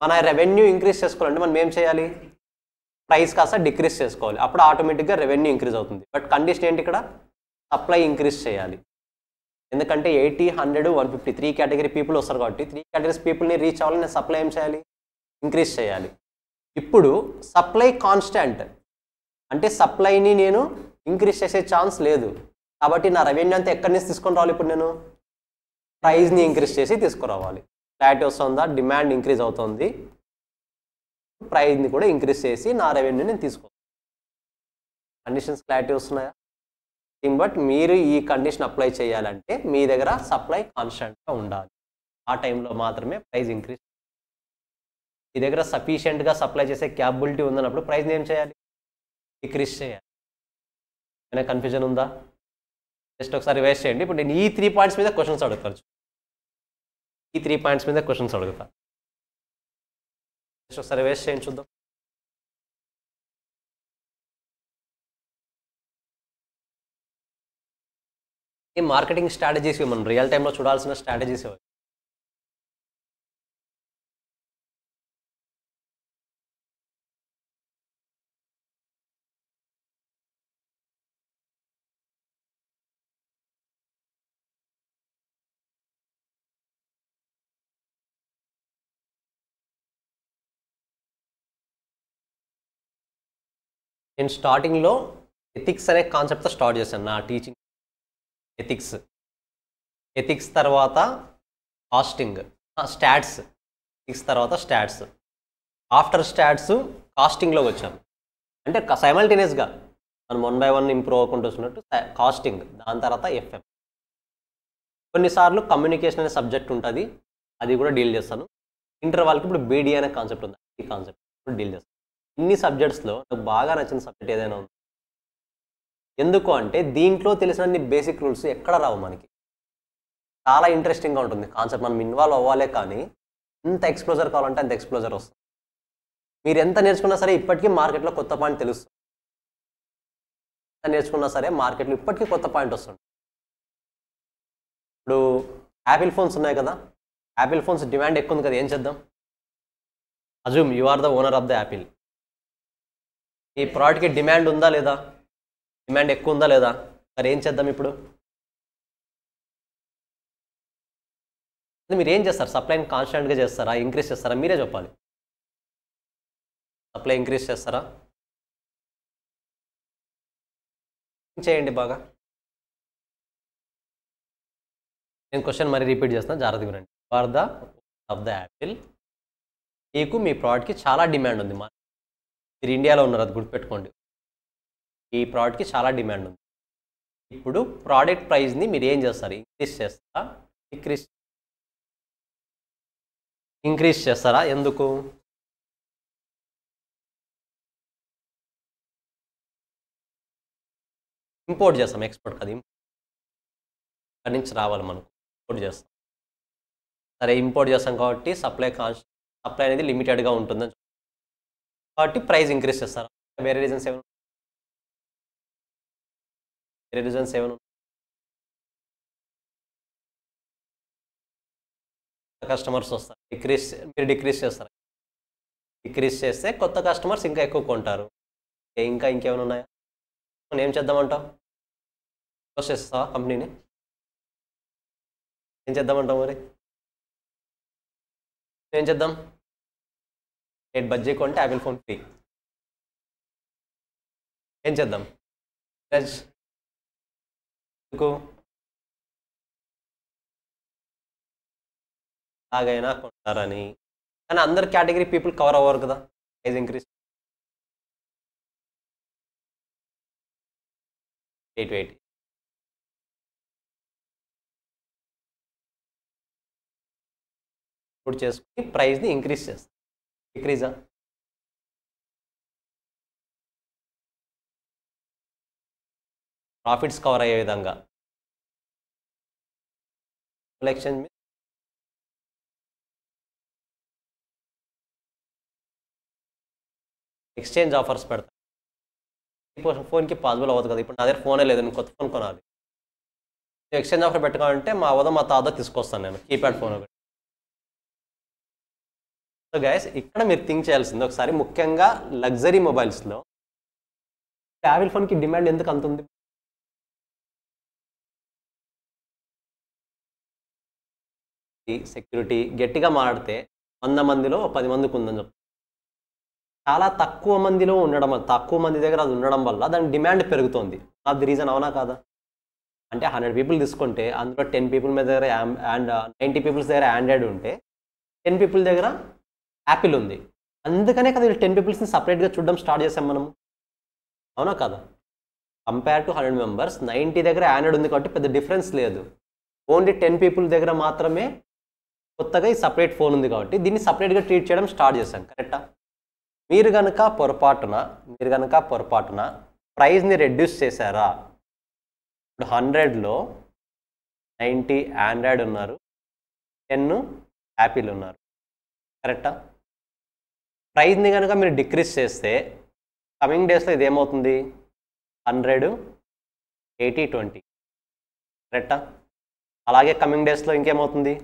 మన రెవెన్యూ ఇంక్రీజ్ చేసుకోవాలంటే మనం ఏం చేయాలి? ప్రైస్ కాస్త డిక్రీజ్ చేసుకోవాలి. అప్పుడు ఆటోమేటిక్గా రెవెన్యూ ఇంక్రీజ్ అవుతుంది. బట్ కండిషన్ ఏంటి ఇక్కడ? సప్లై ఇంక్రీజ్ చేయాలి. ఎందుకంటే 80, 100, 150 3 కేటగిరీ పీపుల్ వస్తారు కాబట్టి 3 కేటగిరీస్ పీపుల్ని రీచ్ అవ్వాలని నేను సప్లై ఏం చేయాలి? ఇంక్రీజ్ చేయాలి. ఇప్పుడు సప్లై కాన్స్టాంట్ అంటే సప్లైని నేను ఇంక్రీజ్ చేసే ఛాన్స్ లేదు. కాబట్టి నా రెవెన్యూ అంతా ఎక్కడి నుంచి తీసుకొని రావాలి? ఇప్పుడు నేను ప్రైస్ని ఇంక్రీజ్ చేసి తీసుకురావాలి. క్లారిటీ వస్తుందా? డిమాండ్ ఇంక్రీజ్ అవుతుంది, ప్రైస్ని కూడా ఇంక్రీజ్ చేసి నా రెవెన్యూ నేను తీసుకోవాలి. కండిషన్స్ క్లారిటీ వస్తున్నాయా? బట్ మీరు ఈ కండిషన్ అప్లై చేయాలంటే మీ దగ్గర సప్లై కాన్స్టెంట్గా ఉండాలి. ఆ టైంలో మాత్రమే ప్రైస్ ఇంక్రీజ్. మీ దగ్గర సఫిషియెంట్గా సప్లై చేసే క్యాపబిలిటీ ఉందన్నప్పుడు ప్రైస్ని ఏం చేయాలి? డిక్రీజ్ చేయాలి. ఏమైనా కన్ఫ్యూజన్ ఉందా? జస్ట్ ఒకసారి రివైజ్ చేయండి. ఇప్పుడు నేను ఈ 3 పాయింట్స్ మీద క్వశ్చన్స్ అడుగుతాను. ఈ 3 పాయింట్స్ మీద క్వశ్చన్స్ అడుగుతాను. జస్ట్ ఒకసారి రివైజ్ చేయండి చూద్దాం. ఈ మార్కెటింగ్ స్ట్రాటజీస్ మనం రియల్ టైంలో చూడాల్సిన స్ట్రాటజీస్ ఇవి. నేను స్టార్టింగ్లో ఎథిక్స్ అనే కాన్సెప్ట్తో స్టార్ట్ చేశాను నా టీచింగ్. ఎథిక్స్ తర్వాత కాస్టింగ్, స్టాట్స్. ఎథిక్స్ తర్వాత స్టాట్స్. ఆఫ్టర్ స్టాట్స్ కాస్టింగ్లోకి వచ్చాను. అంటే సైమల్టేనియస్గా మనం 1 by 1 ఇంప్రూవ్ అవ్వకుండా వస్తున్నట్టు కాస్టింగ్, దాని తర్వాత ఎఫ్ఎం. కొన్నిసార్లు కమ్యూనికేషన్ అనే సబ్జెక్ట్ ఉంటుంది, అది కూడా డీల్ చేస్తాను. ఇంటర్ వాళ్ళకి ఇప్పుడు బీడీ అనే కాన్సెప్ట్ ఉంది, ఈ కాన్సెప్ట్ కూడా డీల్ చేస్తాను. ఇన్ని సబ్జెక్ట్స్లో నాకు బాగా నచ్చిన సబ్జెక్ట్ ఏదైనా ఉంది. ఎందుకు అంటే దీంట్లో తెలిసిన బేసిక్ రూల్స్ ఎక్కడ రావు మనకి. చాలా ఇంట్రెస్టింగ్గా ఉంటుంది కాన్సెప్ట్. మనం ఇన్వాల్వ్ అవ్వాలే కానీ ఎంత ఎక్స్ప్లోజర్ కావాలంటే అంత ఎక్స్ప్లోజర్ వస్తుంది. మీరు ఎంత నేర్చుకున్నా సరే ఇప్పటికీ మార్కెట్లో కొత్త పాయింట్ తెలుస్తుంది. ఎంత నేర్చుకున్నా సరే మార్కెట్లో ఇప్పటికీ కొత్త పాయింట్ వస్తుంది. ఇప్పుడు యాపిల్ ఫోన్స్ ఉన్నాయి కదా, యాపిల్ ఫోన్స్ డిమాండ్ ఎక్కువ ఉంది కదా, ఏం చేద్దాం? Assume you are the owner of the apple. ఈ ప్రోడక్ట్కి డిమాండ్ ఉందా లేదా? డిమాండ్ ఎక్కువ ఉందా లేదా? మరి ఏం చేద్దాం ఇప్పుడు? మీరు ఏం చేస్తారు? సప్లైని కాన్స్టెంట్గా చేస్తారా, ఇంక్రీజ్ చేస్తారా? మీరే చెప్పాలి. సప్లై ఇంక్రీజ్ చేస్తారా? చేయండి బాగా. నేను క్వశ్చన్ మరి రిపీట్ చేస్తాను, జాగ్రత్తగా వినండి. You are the of the apple. మీకు మీ ప్రోడక్ట్కి చాలా డిమాండ్ ఉంది. మీరు ఇండియాలో ఉన్నారు, అది గుర్తుపెట్టుకోండి. ఈ ప్రోడక్ట్కి చాలా డిమాండ్ ఉంది. ఇప్పుడు ప్రోడక్ట్ ప్రైస్ని మీరు ఏం చేస్తారు? ఇంక్రీజ్ చేస్తారా? ఎందుకు? ఇంపోర్ట్ చేస్తాం, ఎక్స్పోర్ట్ కాదు. అక్కడి నుంచి రావాలి మనకు, ఇంపోర్ట్ చేస్తాం. సరే ఇంపోర్ట్ చేస్తాం కాబట్టి సప్లై అనేది లిమిటెడ్గా ఉంటుందని కాబట్టి ప్రైస్ ఇంక్రీజ్ చేస్తారా? వేరే రీజన్స్ ఏమైనా? కస్టమర్స్ వస్తారు, మీరు డిక్రీజ్ చేస్తారు. డిక్రీజ్ చేస్తే కొత్త కస్టమర్స్ ఇంకా ఎక్కువ కొంటారు. ఇంకేమైనా ఉన్నాయా? మనం ఏం చేద్దామంటావు? క్లోజ్ చేస్తావా కంపెనీని? ఏం చేద్దామంటావు మరి? ఏం చేద్దాం? 8 బడ్జెట్ కొంటే యాపిల్ ఫోన్ ఫ్రీ. ఏం చేద్దాం? ఎందుకు? అలాగైనా కొంటారని. కానీ అందరు కేటగిరీ పీపుల్ కవర్ అవ్వరు కదా ప్రైస్ ఇంక్రీజ్. వెయిట్ ఇప్పుడు చేసుకుని ప్రైస్ని ఇంక్రీజ్ చేస్తాం. డిక్రీజా? ప్రాఫిట్స్ కవర్ అయ్యే విధంగా ఎక్స్చేంజ్ ఎక్స్చేంజ్ ఆఫర్స్ పెడతారు. ఈ ఫోన్కి పాసిబుల్ అవ్వదు కదా, ఇప్పుడు నా దగ్గర ఫోనే లేదు, నేను కొత్త ఫోన్ కొనాలి. ఎక్స్చేంజ్ ఆఫర్ పెట్టుకోవాలంటే మా తాత తీసుకొస్తాను నేను కీప్యాడ్ ఫోన్ ఒకటి. సో గైస్ ఇక్కడ మీరు థింక్ చేయాల్సింది ఒకసారి, ముఖ్యంగా లగ్జరీ మొబైల్స్లో యాపిల్ ఫోన్కి డిమాండ్ ఎందుకు అంత ఉంది? సెక్యూరిటీ గట్టిగా మాట్లాడితే 100 మందిలో 10 మందికి ఉందని చెప్తారు. చాలా తక్కువ మంది దగ్గర అది ఉండడం వల్ల దాని డిమాండ్ పెరుగుతోంది. అది రీజన్ అవునా కాదా? అంటే 100 పీపుల్ తీసుకుంటే అందులో 10 పీపుల్ మీద దగ్గర 90 పీపుల్స్ దగ్గర ఆండ్రాయిడ్ ఉంటే 10 పీపుల్ దగ్గర యాపిల్ ఉంది. అందుకనే కదా 10 పీపుల్స్ని సపరేట్గా చూడడం స్టార్ట్ చేసాం మనము, అవునా కదా? కంపేర్ టు 100 మెంబర్స్ 90 దగ్గర ఆండ్రాయిడ్ ఉంది కాబట్టి పెద్ద డిఫరెన్స్ లేదు. ఓన్లీ 10 పీపుల్ దగ్గర మాత్రమే కొత్తగా ఈ సపరేట్ ఫోన్ ఉంది కాబట్టి దీన్ని సపరేట్గా ట్రీట్ చేయడం స్టార్ట్ చేశాం. కరెక్టా? మీరు కనుక పొరపాటున ప్రైస్ని రెడ్యూస్ చేశారా? ఇప్పుడు 100లో 90 ఆండ్రాయిడ్ ఉన్నారు, 10 యాపిల్ ఉన్నారు. కరెక్టా? ప్రైస్ని కనుక మీరు డిక్రీజ్ చేస్తే కమింగ్ డేస్లో ఇది ఏమవుతుంది? 100, 80, 20. కరెక్టా? అలాగే కమింగ్ డేస్లో ఇంకేమవుతుంది?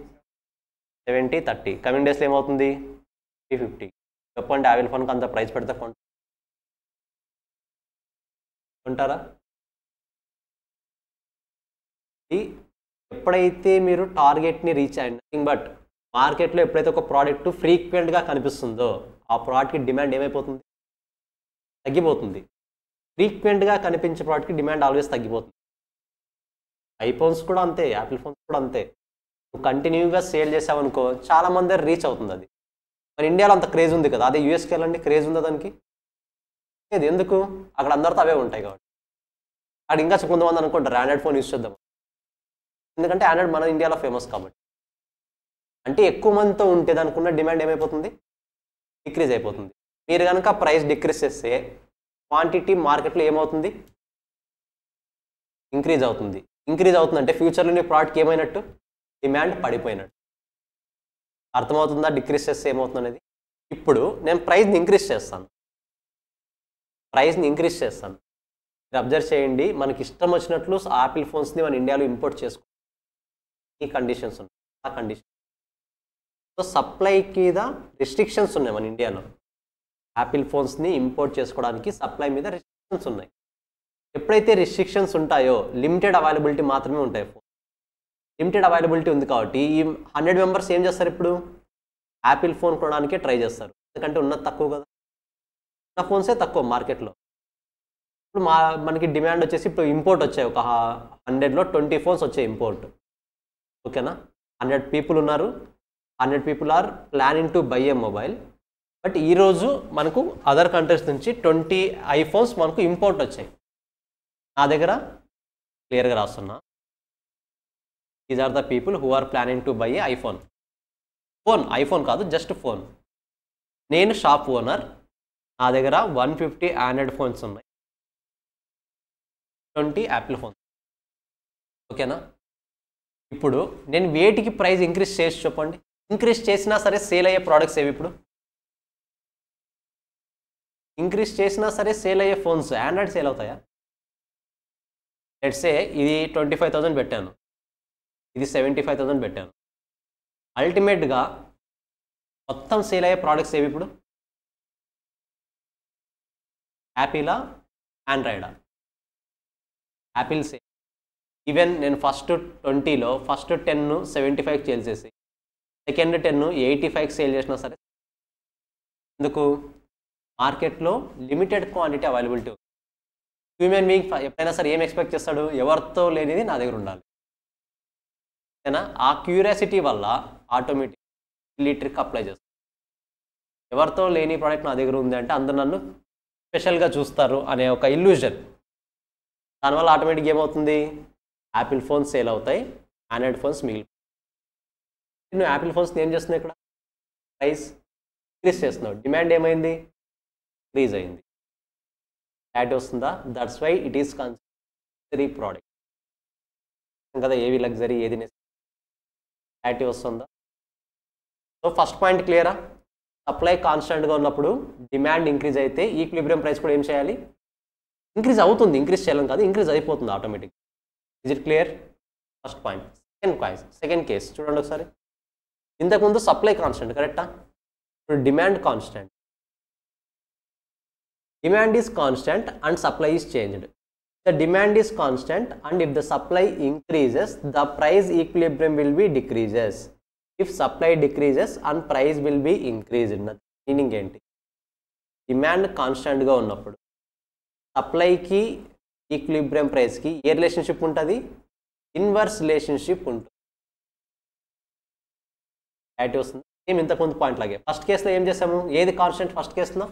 70, 30. కమింగ్ డేస్లో ఏమవుతుంది? 50. చెప్పండి, యాపిల్ ఫోన్కి అంత ప్రైస్ పెడితే కొంటారా? ఎప్పుడైతే మీరు టార్గెట్ని రీచ్ అయ్యి నథింగ్ బట్ మార్కెట్లో ఎప్పుడైతే ఒక ప్రోడక్ట్ ఫ్రీక్వెంట్గా కనిపిస్తుందో ఆ ప్రోడక్ట్కి డిమాండ్ ఏమైపోతుంది? తగ్గిపోతుంది. ఫ్రీక్వెంట్గా కనిపించే ప్రోడక్ట్కి డిమాండ్ ఆల్వేస్ తగ్గిపోతుంది. ఐఫోన్స్ కూడా అంతే, యాపిల్ ఫోన్స్ కూడా అంతే. నువ్వు కంటిన్యూగా సేల్ చేసావనుకో చాలా మంది రీచ్ అవుతుంది. అది మన ఇండియాలో అంత క్రేజ్ ఉంది కదా, అదే యూఎస్కి వెళ్ళండి, క్రేజ్ ఉందా దానికి? లేదు. ఎందుకు? అక్కడ అందరితో అవే ఉంటాయి కాబట్టి. అక్కడ ఇంకా కొంతమంది అనుకుంటారు ఆండ్రాయిడ్ ఫోన్ యూస్ చేద్దాం, ఎందుకంటే ఆండ్రాయిడ్ మన ఇండియాలో ఫేమస్ కాబట్టి. అంటే ఎక్కువ మందితో ఉంటే దానికి ఉన్న డిమాండ్ ఏమైపోతుంది? డిక్రీజ్ అయిపోతుంది. మీరు కనుక ప్రైస్ డిక్రీజ్ చేస్తే క్వాంటిటీ మార్కెట్లో ఏమవుతుంది? ఇంక్రీజ్ అవుతుంది. ఇంక్రీజ్ అవుతుందంటే ఫ్యూచర్లో నీ ప్రోడక్ట్కి ఏమైనట్టు? డిమాండ్ పడిపోయినట్టు. అర్థమవుతుందా? డిక్రీజ్ చేస్తే ఏమవుతుంది అనేది. ఇప్పుడు నేను ప్రైస్ని ఇంక్రీజ్ చేస్తాను. మీరు అబ్జర్వ్ చేయండి, మనకి ఇష్టం వచ్చినట్లు యాపిల్ ఫోన్స్ని మన ఇండియాలో ఇంపోర్ట్ చేసుకో, ఈ కండిషన్స్ ఉన్నాయి. ఆ కండిషన్ సో సప్లై మీద రిస్ట్రిక్షన్స్ ఉన్నాయి మన ఇండియాలో. యాపిల్ ఫోన్స్ని ఇంపోర్ట్ చేసుకోవడానికి సప్లై మీద రిస్ట్రిక్షన్స్ ఉన్నాయి. ఎప్పుడైతే రిస్ట్రిక్షన్స్ ఉంటాయో లిమిటెడ్ అవైలబిలిటీ మాత్రమే ఉంటాయి. లిమిటెడ్ అవైలబిలిటీ ఉంది కాబట్టి ఈ 100 మెంబర్స్ ఏం చేస్తారు? ఇప్పుడు యాపిల్ ఫోన్ కొనడానికే ట్రై చేస్తారు, ఎందుకంటే ఉన్నది తక్కువ కదా, ఉన్న ఫోన్సే తక్కువ మార్కెట్లో. ఇప్పుడు మనకి డిమాండ్ వచ్చేసి ఇప్పుడు ఇంపోర్ట్ వచ్చాయి, ఒక 100లో 20 ఫోన్స్ వచ్చాయి ఇంపోర్ట్. ఓకేనా? 100 పీపుల్ ఉన్నారు, 100 people are planning to buy a mobile. But ఈరోజు మనకు అదర్ కంట్రీస్ నుంచి 20 ఐఫోన్స్ మనకు ఇంపోర్ట్ వచ్చాయి. నా దగ్గర క్లియర్గా రాస్తున్నా, these are the people who are planning to buy a iPhone. IPhone కాదు, జస్ట్ ఫోన్. నేను షాప్ ఓనర్, నా దగ్గర 150 ఆండ్రాయిడ్ ఫోన్స్ ఉన్నాయి, 20 యాపిల్ ఫోన్స్. ఓకేనా? ఇప్పుడు నేను వేటికి ప్రైస్ ఇంక్రీజ్ చేసి చెప్పండి. ఇంక్రీజ్ చేసినా సరే సేల్ అయ్యే ప్రోడక్ట్స్ ఏవి? ఇప్పుడు ఇంక్రీజ్ చేసినా సరే సేల్ అయ్యే ఫోన్స్ ఆండ్రాయిడ్ సేల్ అవుతాయా? లెట్స్ సే ఇది 25,000 పెట్టాను, ఇది 75,000 పెట్టాను. అల్టిమేట్గా మొత్తం సేల్ అయ్యే ప్రోడక్ట్స్ ఏవి? ఇప్పుడు యాపిలా ఆండ్రాయిడా? Apple sale. ఈవెన్ నేను ఫస్ట్ 20లో ఫస్ట్ 10 75కి సేల్ చేసి సెకండ్ 10 85కి సేల్ చేసినా సరే. ఎందుకు? మార్కెట్లో లిమిటెడ్ క్వాంటిటీ అవైలబిలిటీ ఉంది. హ్యూమన్ బీయింగ్ ఎప్పుడైనా సరే ఏం ఎక్స్పెక్ట్ చేస్తాడు? ఎవరితో లేనిది నా దగ్గర ఉండాలి. ఓకేనా? ఆ క్యూరియాసిటీ వల్ల ఆటోమేటిక్ ఈ ట్రిక్ అప్లై చేస్తాడు. ఎవరితో లేని ప్రోడక్ట్ నా దగ్గర ఉంది అంటే అందరు నన్ను స్పెషల్గా చూస్తారు అనే ఒక ఇల్యూజన్. దానివల్ల ఆటోమేటిక్ ఏమవుతుంది? యాపిల్ ఫోన్స్ సేల్ అవుతాయి, ఆండ్రాయిడ్ ఫోన్స్ మిగిలిపోతాయి. నువ్వు యాపిల్ ఫోన్స్ని ఏం చేస్తున్నావు? ఇక్కడ ప్రైస్ ఇంక్రీజ్ చేస్తున్నావు, డిమాండ్ ఏమైంది? ఇంక్రీజ్ అయింది. క్లారిటీ వస్తుందా? That's why it is luxury product కదా. ఏవి లగ్జరీ, ఏది నెసరీ? క్లారిటీ వస్తుందా? సో ఫస్ట్ పాయింట్ క్లియరా? సప్లై కాన్స్టెంట్గా ఉన్నప్పుడు డిమాండ్ ఇంక్రీజ్ అయితే ఈక్విలిబ్రియం ప్రైస్ కూడా ఏం చేయాలి, ఇంక్రీజ్ అవుతుంది. ఇంక్రీజ్ చేయాలని కాదు, ఇంక్రీజ్ అయిపోతుంది automatic. Is it clear? First point. Second case చూడండి ఒకసారి. ఇంతకుముందు సప్లై కాన్స్టెంట్ కరెక్టా, ఇప్పుడు demand constant. Demand is constant and supply is changed. The demand is constant and if the supply increases the price equilibrium will be decreases. If supply decreases and price will be increased. Meaning ఏంటి? డిమాండ్ కాన్స్టెంట్గా ఉన్నప్పుడు సప్లైకి ఈక్విలిబ్రియం ప్రైస్కి ఏ రిలేషన్షిప్ ఉంటుంది? ఇన్వర్స్ రిలేషన్షిప్ ఉంటుంది. యాక్టివ్ వస్తుంది. మేము ఇంతకుముందు పాయింట్ లాగే ఫస్ట్ కేసులో ఏం చేసాము? ఏది కాన్స్టెంట్ ఫస్ట్ కేసులో?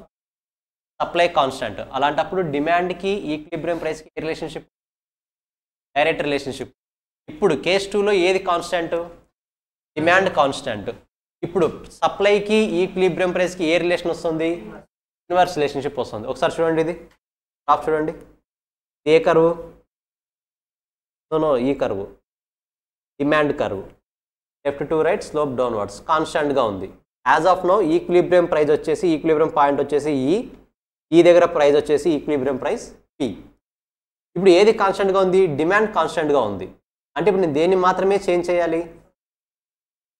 Supply constant. అలాంటప్పుడు డిమాండ్కి ఈక్విలిబ్రియం ప్రైస్కి ఏ రిలేషన్షిప్? Direct relationship. ఇప్పుడు కేస్ 2లో ఏది కాన్స్టెంట్? Demand constant. ఇప్పుడు సప్లైకి ఈక్విలిబ్రియం ప్రైస్కి ఏ రిలేషన్ వస్తుంది? ఇన్వర్స్ రిలేషన్షిప్ వస్తుంది. ఒకసారి చూడండి, ఇది గ్రాఫ్ చూడండి. ఏ కర్వ్? నో, ఈ curve demand curve. Left to right slope downwards, కాన్స్టెంట్గా ఉంది. As of now equilibrium price వచ్చేసి, ఈక్విలిబ్రియం పాయింట్ వచ్చేసి ఈ దగ్గర ప్రైస్ వచ్చేసి ఈక్విలిబ్రియం ప్రైస్ పి. ఇప్పుడు ఏది కాన్స్టెంట్గా ఉంది? డిమాండ్ కాన్స్టెంట్గా ఉంది. అంటే ఇప్పుడు నేను దేన్ని మాత్రమే చేంజ్ చేయాలి?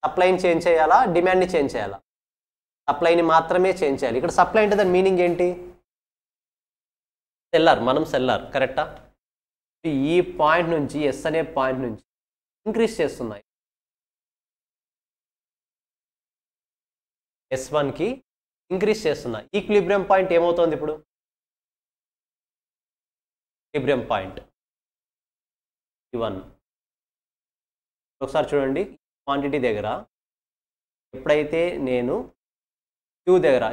సప్లైని చేంజ్ చేయాలా, డిమాండ్ని చేంజ్ చేయాలా? సప్లైని మాత్రమే చేంజ్ చేయాలి. ఇక్కడ సప్లై అంటే దాని మీనింగ్ ఏంటి? సెల్లర్, మనం సెల్లర్ కరెక్టా. ఈ పాయింట్ నుంచి ఎస్ అనే పాయింట్ నుంచి ఇంక్రీజ్ చేస్తున్నాయి. S1కి ఇంక్రీజ్ చేస్తున్నాయి. ఈక్విలిబ్రియం పాయింట్ ఏమవుతుంది ఇప్పుడు? Equilibrium point E1. ఒకసారి చూడండి, క్వాంటిటీ దగ్గర ఎప్పుడైతే నేను Q దగ్గర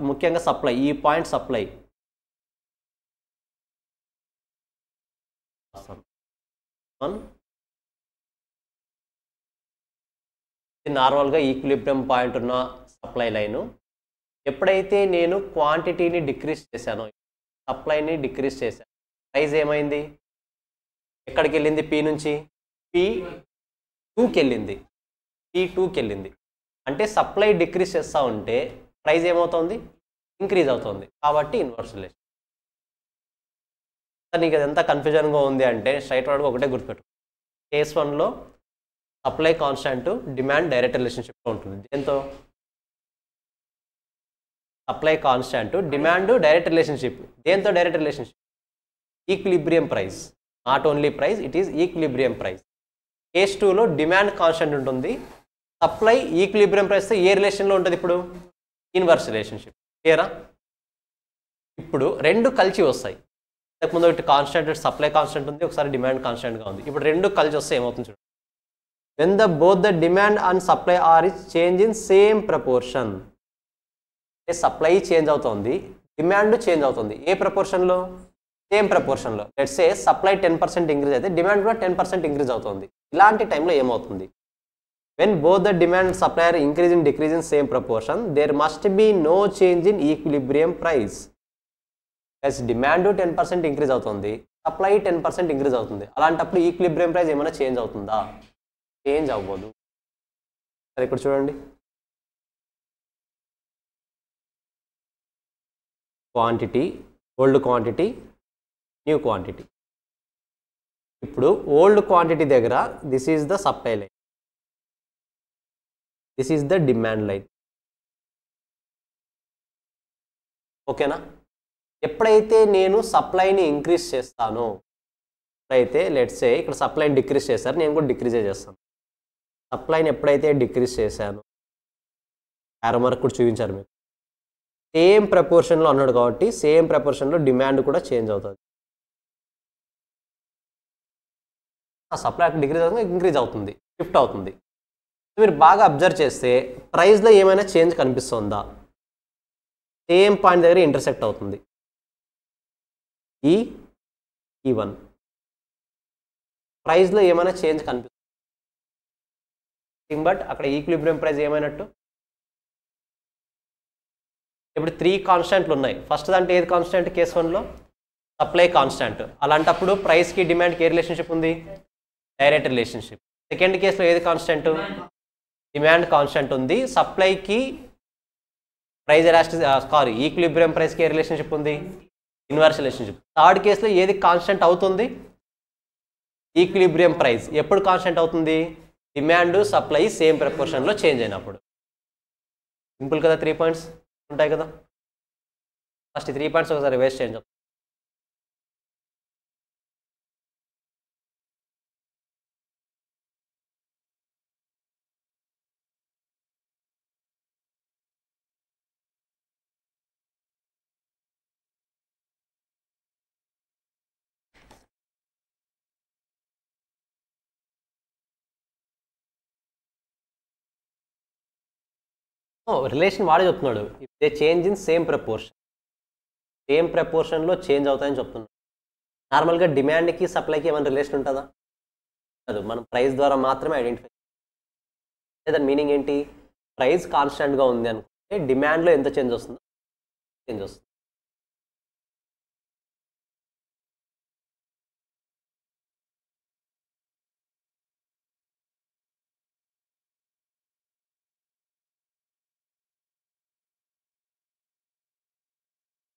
ముఖ్యంగా సప్లై, ఈ పాయింట్ సప్లై నార్మల్గా ఈక్విలిబ్రియం పాయింట్ ఉన్న సప్లై లైను. ఎప్పుడైతే నేను క్వాంటిటీని డిక్రీజ్ చేశానో, సప్లైని డిక్రీజ్ చేశాను, ప్రైస్ ఏమైంది? ఎక్కడికి వెళ్ళింది? పి నుంచి P2కి వెళ్ళింది. P2కి వెళ్ళింది అంటే సప్లై డిక్రీజ్ చేస్తూ ఉంటే ప్రైస్ ఏమవుతుంది? ఇంక్రీజ్ అవుతుంది. కాబట్టి ఇన్వర్స్ రిలేషన్. నీకు అది ఎంత కన్ఫ్యూజన్గా ఉంది అంటే స్ట్రైట్ ఫార్వర్డ్గా ఒకటే గుర్తుపెట్టు. కేస్ 1లో సప్లై కాన్స్టెంట్, డిమాండ్ డైరెక్ట్ రిలేషన్షిప్లో ఉంటుంది. దేంతో? Supply constant, demand direct relationship. దేంతో direct relationship? Equilibrium price. Not only price, it is equilibrium price. Case 2లో డిమాండ్ కాన్స్టెంట్ ఉంటుంది, సప్లై ఈక్విలిబ్రియం ప్రైస్తో ఏ రిలేషన్లో ఉంటుంది? ఇప్పుడు ఇన్వర్స్ రిలేషన్షిప్. క్లియరా? ఇప్పుడు రెండు కలిసి వస్తాయి. ఇంతకుముందు ఒకటి కాన్స్టెంట్, సప్లై కాన్స్టెంట్ ఉంది, ఒకసారి డిమాండ్ కాన్స్టెంట్గా ఉంది. ఇప్పుడు రెండు కలిసి వస్తే ఏమవుతుంది చూడండి. when both the demand and supply are change in same proportion. Supply change అవుతుంది, డిమాండ్ చేంజ్ అవుతుంది. ఏ ప్రపోర్షన్లో? సేమ్ ప్రపోర్షన్లో. లెట్స్ సే సప్లై 10% ఇంక్రీజ్ అయితే డిమాండ్ కూడా 10% ఇంక్రీజ్ అవుతుంది. ఇలాంటి టైంలో ఏమవుతుంది? when both the demand and supply are increase in decrease in same proportion, there must be no change in equilibrium price. as demand 10% increase అవుతుంది, సప్లై 10% ఇంక్రీజ్ అవుతుంది. అలాంటప్పుడు ఈక్విలిబ్రియం ప్రైస్ ఏమైనా చేంజ్ అవుతుందా? చేంజ్ అవ్వదు. సరే, ఇక్కడ చూడండి, quantity, old quantity, new quantity. ఇప్పుడు ఓల్డ్ క్వాంటిటీ దగ్గర this is the supply line, this is the demand line. ఓకేనా? ఎప్పుడైతే నేను సప్లైని ఇంక్రీజ్ చేస్తానో, ఎప్పుడైతే లెట్స్ సే ఇక్కడ సప్లైని డిక్రీజ్ చేస్తారు, నేను కూడా డిక్రీజే చేస్తాను. సప్లైని ఎప్పుడైతే డిక్రీజ్ చేశాను, యారో మార్క్ కూడా చూపించారు మీకు, సేమ్ ప్రపోర్షన్లో అన్నాడు కాబట్టి సేమ్ ప్రపోర్షన్లో డిమాండ్ కూడా చేంజ్ అవుతుంది. సప్లై డిక్రీజ్ అవుతుంది, ఇంక్రీజ్ అవుతుంది, షిఫ్ట్ అవుతుంది. మీరు బాగా అబ్జర్వ్ చేస్తే ప్రైస్లో ఏమైనా చేంజ్ కనిపిస్తుందా? సేమ్ పాయింట్ దగ్గర ఇంటర్సెక్ట్ అవుతుంది. E1 ప్రైస్లో ఏమైనా చేంజ్ కనిపిస్తుంది, బట్ అక్కడ ఈక్విలిబ్రియం ప్రైస్ ఏమైనట్టు? ఇప్పుడు 3 కాన్స్టెంట్లు ఉన్నాయి. ఫస్ట్ అంటే ఏది కాన్స్టెంట్? కేస్ 1లో సప్లై కాన్స్టెంట్. అలాంటప్పుడు ప్రైస్కి డిమాండ్కి ఏ రిలేషన్షిప్ ఉంది? Direct relationship. సెకండ్ కేసులో ఏది కాన్స్టెంట్? డిమాండ్ కాన్స్టెంట్ ఉంది, సప్లైకి ప్రైస్ ఎలాస్టిసిటీ ఈక్విలిబ్రియం ప్రైస్కి ఏ రిలేషన్షిప్ ఉంది? Inverse relationship. థర్డ్ కేసులో ఏది కాన్స్టెంట్ అవుతుంది? Equilibrium price. ఎప్పుడు కాన్స్టెంట్ అవుతుంది? డిమాండ్ సప్లై సేమ్ ప్రపోర్షన్లో చేంజ్ అయినప్పుడు. సింపుల్ కదా, 3 పాయింట్స్ ఉంటాయి కదా. ఫస్ట్ 3 పాయింట్స్ ఒకసారి వేస్ట్ చేయండి. రిలేషన్ వాడే చెప్తున్నాడు. దే చేంజ్ ఇన్ సేమ్ ప్రపోర్షన్లో చేంజ్ అవుతాయని చెప్తున్నాడు. నార్మల్గా డిమాండ్కి సప్లైకి ఏమైనా రిలేషన్ ఉంటుందా? కాదు. మనం ప్రైస్ ద్వారా మాత్రమే ఐడెంటిఫై. దాని మీనింగ్ ఏంటి? ప్రైస్ కాన్స్టెంట్గా ఉంది అనుకుంటే డిమాండ్లో ఎంత చేంజ్ వస్తుందో చేంజ్ వస్తుంది.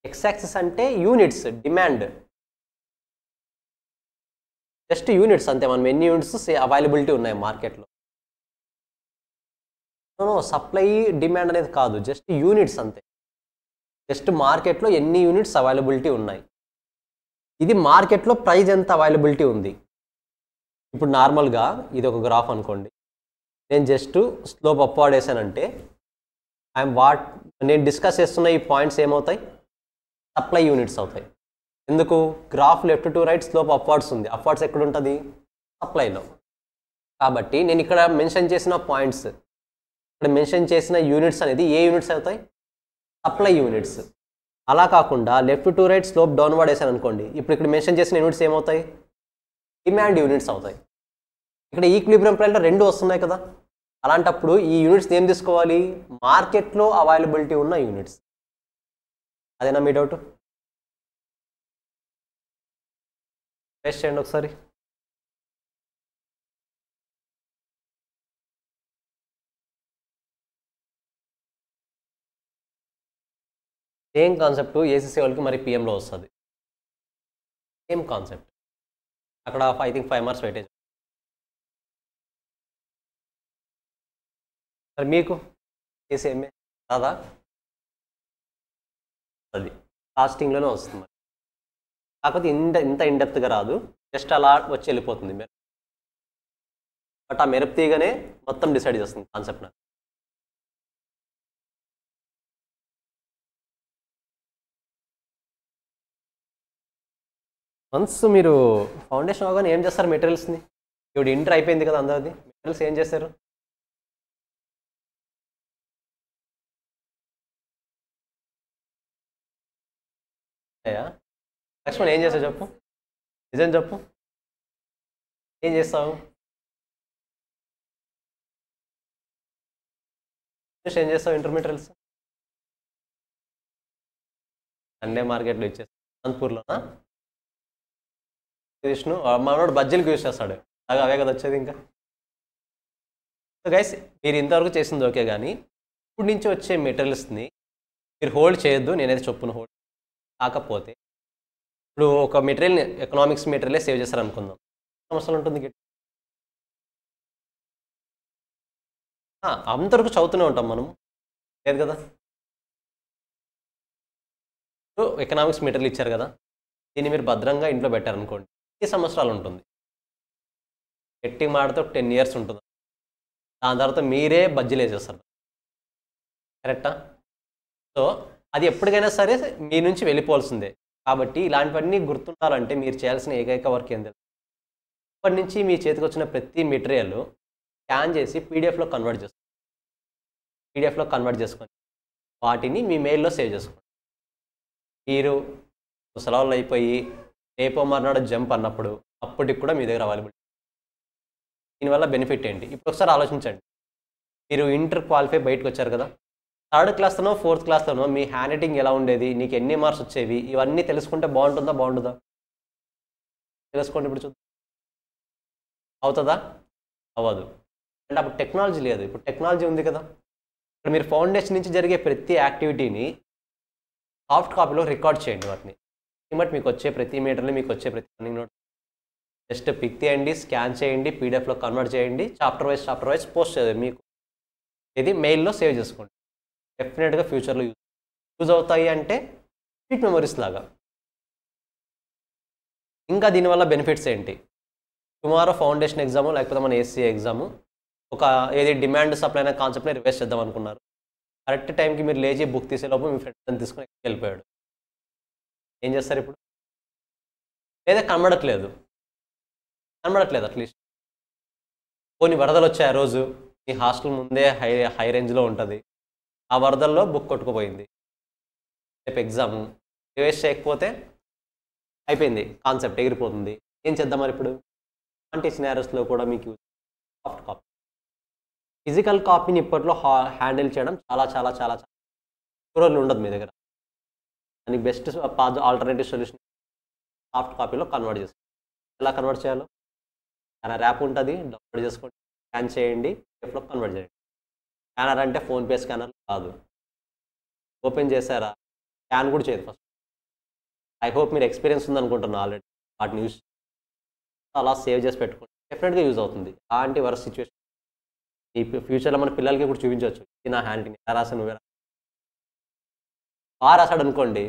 ఎక్స్ యాక్సిస్ అంటే యూనిట్స్, డిమాండ్ జస్ట్ యూనిట్స్ అంతే. మనం ఎన్ని యూనిట్స్ అవైలబిలిటీ ఉన్నాయి మార్కెట్లో. సప్లై డిమాండ్ అనేది కాదు, జస్ట్ యూనిట్స్ అంతే. జస్ట్ మార్కెట్లో ఎన్ని యూనిట్స్ అవైలబిలిటీ ఉన్నాయి, ఇది మార్కెట్లో ప్రైస్ ఎంత అవైలబిలిటీ ఉంది. ఇప్పుడు నార్మల్గా ఇది ఒక గ్రాఫ్ అనుకోండి. నేను జస్ట్ స్లోప్ అప్వార్డ్ వేసానంటే నేను డిస్కస్ చేస్తున్న ఈ పాయింట్స్ ఏమవుతాయి? సప్లై యూనిట్స్ అవుతాయి. ఎందుకు? Graph left to right slope upwards ఉంది. అప్వార్డ్స్ ఎక్కడ ఉంటుంది? సప్లైలో. కాబట్టి నేను ఇక్కడ మెన్షన్ చేసిన పాయింట్స్, ఇక్కడ మెన్షన్ చేసిన యూనిట్స్ అనేది ఏ యూనిట్స్ అవుతాయి? Supply units. అలా కాకుండా left to right slope downward వేసాను అనుకోండి, ఇప్పుడు ఇక్కడ మెన్షన్ చేసిన యూనిట్స్ ఏమవుతాయి? డిమాండ్ యూనిట్స్ అవుతాయి. ఇక్కడ ఈక్విలిబ్రియం ప్రైస్లో రెండు వస్తున్నాయి కదా. అలాంటప్పుడు ఈ యూనిట్స్ ఏం తీసుకోవాలి? మార్కెట్లో అవైలబిలిటీ ఉన్న యూనిట్స్. అదేనా మీ డౌట్? టెస్ట్ చేయండి ఒకసారి. సేమ్ కాన్సెప్ట్ ఏసీసీ వాళ్ళకి మరి పిఎంలో వస్తుంది. Same concept. అక్కడ ఐ థింక్ 5 మార్క్స్ వెయిటేజ్. మరి మీకు ఏసీఎంఏ రాదా? అది కాస్టింగ్లోనే వస్తుంది. కాకపోతే ఇంత ఇండెప్త్గా రాదు, జస్ట్ అలా వచ్చి వెళ్ళిపోతుంది. బట్ ఆ మెరుపు తీయగానే మొత్తం డిసైడ్ చేస్తుంది కాన్సెప్ట్. నాకు వన్స్ మీరు ఫౌండేషన్ అవగానే ఏం చేస్తారు? మెటీరియల్స్ని ఇప్పుడు ఇంటర్ అయిపోయింది కదా అందరిది, మెటీరియల్స్ ఏం చేస్తారు? లక్ష్మణ్ ఏం చేస్తావు చెప్పు, నిజం చెప్పు, ఏం చేస్తావు? ఏం చేస్తావు? ఇంటర్మీడియట్స్ సండే మార్కెట్లో ఇచ్చేస్తావు. అనంతపూర్లోనా? విష్ణు మనోడు బజ్జీలకు యూజ్ చేస్తాడు, అలాగే అవే కదా వచ్చేది. ఇంకా సో గైస్, మీరు ఇంతవరకు చేసింది ఓకే, కానీ ఇప్పుడు నుంచి వచ్చే మెటీరియల్స్ని మీరు హోల్డ్ చేయొద్దు. నేనైతే చెప్పును హోల్డ్. కాకపోతే ఇప్పుడు ఒక మెటీరియల్ని ఎకనామిక్స్ మెటీరియలే సేవ్ చేస్తారు అనుకుందాం, సంవత్సరాలు ఉంటుంది. అంతవరకు చదువుతూనే ఉంటాం మనము, లేదు కదా. సో ఎకనామిక్స్ మెటీరియల్ ఇచ్చారు కదా, దీన్ని మీరు భద్రంగా ఇంట్లో పెట్టారనుకోండి, 10 సంవత్సరాలు ఉంటుంది. గట్టి మాటతో 10 ఇయర్స్ ఉంటుంది. దాని తర్వాత మీరే బజ్జీలు వేసేస్తారు. కరెక్టా? సో అది ఎప్పటికైనా సరే మీ నుంచి వెళ్ళిపోవాల్సిందే. కాబట్టి ఇలాంటివన్నీ గుర్తుండాలంటే మీరు చేయాల్సిన ఏకైక వర్క్ ఏంటి? ఇప్పటి నుంచి మీ చేతికి వచ్చిన ప్రతి మెటీరియల్ స్కాన్ చేసి పీడిఎఫ్లో కన్వర్ట్ చేసుకొని వాటిని మీ మెయిల్లో సేవ్ చేసుకోండి. మీరు సెలవులు అయిపోయి రేపో మర్నాడు జంప్ అన్నప్పుడు అప్పటికి కూడా మీ దగ్గర అవైలబిలిటీ. దీనివల్ల బెనిఫిట్ ఏంటి? ఇప్పుడు ఒకసారి ఆలోచించండి. మీరు ఇంటర్ క్వాలిఫై బయటకు వచ్చారు కదా, 3rd క్లాస్లోనో 4th క్లాస్లోనో మీ హ్యాండ్ రైటింగ్ ఎలా ఉండేది, నీకు ఎన్ని మార్క్స్ వచ్చేవి, ఇవన్నీ తెలుసుకుంటే బాగుంటుందా? తెలుసుకోండి. ఇప్పుడు చూద్దాం, అవుతుందా? అవ్వదు. అంటే అప్పుడు టెక్నాలజీ లేదు. ఇప్పుడు టెక్నాలజీ ఉంది కదా. ఇక్కడ మీరు ఫౌండేషన్ నుంచి జరిగే ప్రతి యాక్టివిటీని సాఫ్ట్ కాపీలో రికార్డ్ చేయండి. వాటిని బట్ మీకు వచ్చే ప్రతి మీటర్ని, మీకు వచ్చే ప్రతి రన్నింగ్ నోట్ జస్ట్ పిక్ చేయండి, స్కాన్ చేయండి, పీడిఎఫ్లో కన్వర్ట్ చేయండి, చాప్టర్ వైజ్ పోస్ట్ చేయండి. మీకు ఇది మెయిల్లో సేవ్ చేసుకోండి. డెఫినెట్గా ఫ్యూచర్లో యూజ్ అవుతాయి. అంటే స్వీట్ మెమరీస్ లాగా. ఇంకా దీనివల్ల బెనిఫిట్స్ ఏంటి? టుమారో ఫౌండేషన్ ఎగ్జాము లేకపోతే మన ఏసీఏ ఎగ్జాము ఒక ఏది డిమాండ్ సప్లై అనే కాన్సెప్ట్ని రివైజ్ చేద్దాం అనుకున్నారు. కరెక్ట్ టైంకి మీరు లేచి బుక్ తీసేలోపు మీ ఫ్రెండ్ తీసుకుని వెళ్ళిపోయాడు. ఏం చేస్తారు ఇప్పుడు? లేదా కనబడట్లేదు అట్లీస్ట్. కొన్ని వరదలు వచ్చాయి. ఆ రోజు మీ హాస్టల్ ముందే హై రేంజ్లో ఉంటుంది. ఆ వరదల్లో బుక్ కొట్టుకుపోయింది. రేపు ఎగ్జాము రివైజ్ చేయకపోతే అయిపోయింది, కాన్సెప్ట్ ఎగిరిపోతుంది. ఏం చేద్దాం మరి ఇప్పుడు? అలాంటి సినారియోస్లో కూడా మీకు సాఫ్ట్ కాపీ, ఫిజికల్ కాపీని ఇప్పట్లో హ్యాండిల్ చేయడం చాలా చాలా చాలా చాలా రోజులు ఉండదు మీ దగ్గర. దానికి బెస్ట్ ఆల్టర్నేటివ్ సొల్యూషన్ సాఫ్ట్ కాపీలో కన్వర్ట్ చేసుకోండి. ఎలా కన్వర్ట్ చేయాలో స్కానర్ యాప్ ఉంటుంది, డౌన్లోడ్ చేసుకోండి, స్కాన్ చేయండి, పీడిఎఫ్లో కన్వర్ట్ చేయండి. స్కానర్ అంటే ఫోన్పే స్కానర్ కాదు. ఓపెన్ చేశారా? స్కాన్ కూడా చేయదు ఫస్ట్. ఐ హోప్ మీరు ఎక్స్పీరియన్స్ ఉందనుకుంటున్నాను ఆల్రెడీ. వాటిని యూజ్ అలా సేవ్ చేసి పెట్టుకోండి, డెఫినెట్గా యూజ్ అవుతుంది. అలాంటి వర్క్ సిచ్యువేషన్ ఈ ఫ్యూచర్లో మన పిల్లలకి కూడా చూపించవచ్చు. ఇది నా హ్యాండ్ రైటింగ్, ఎలా రాసా నువ్వే బాగా రాసాడు అనుకోండి,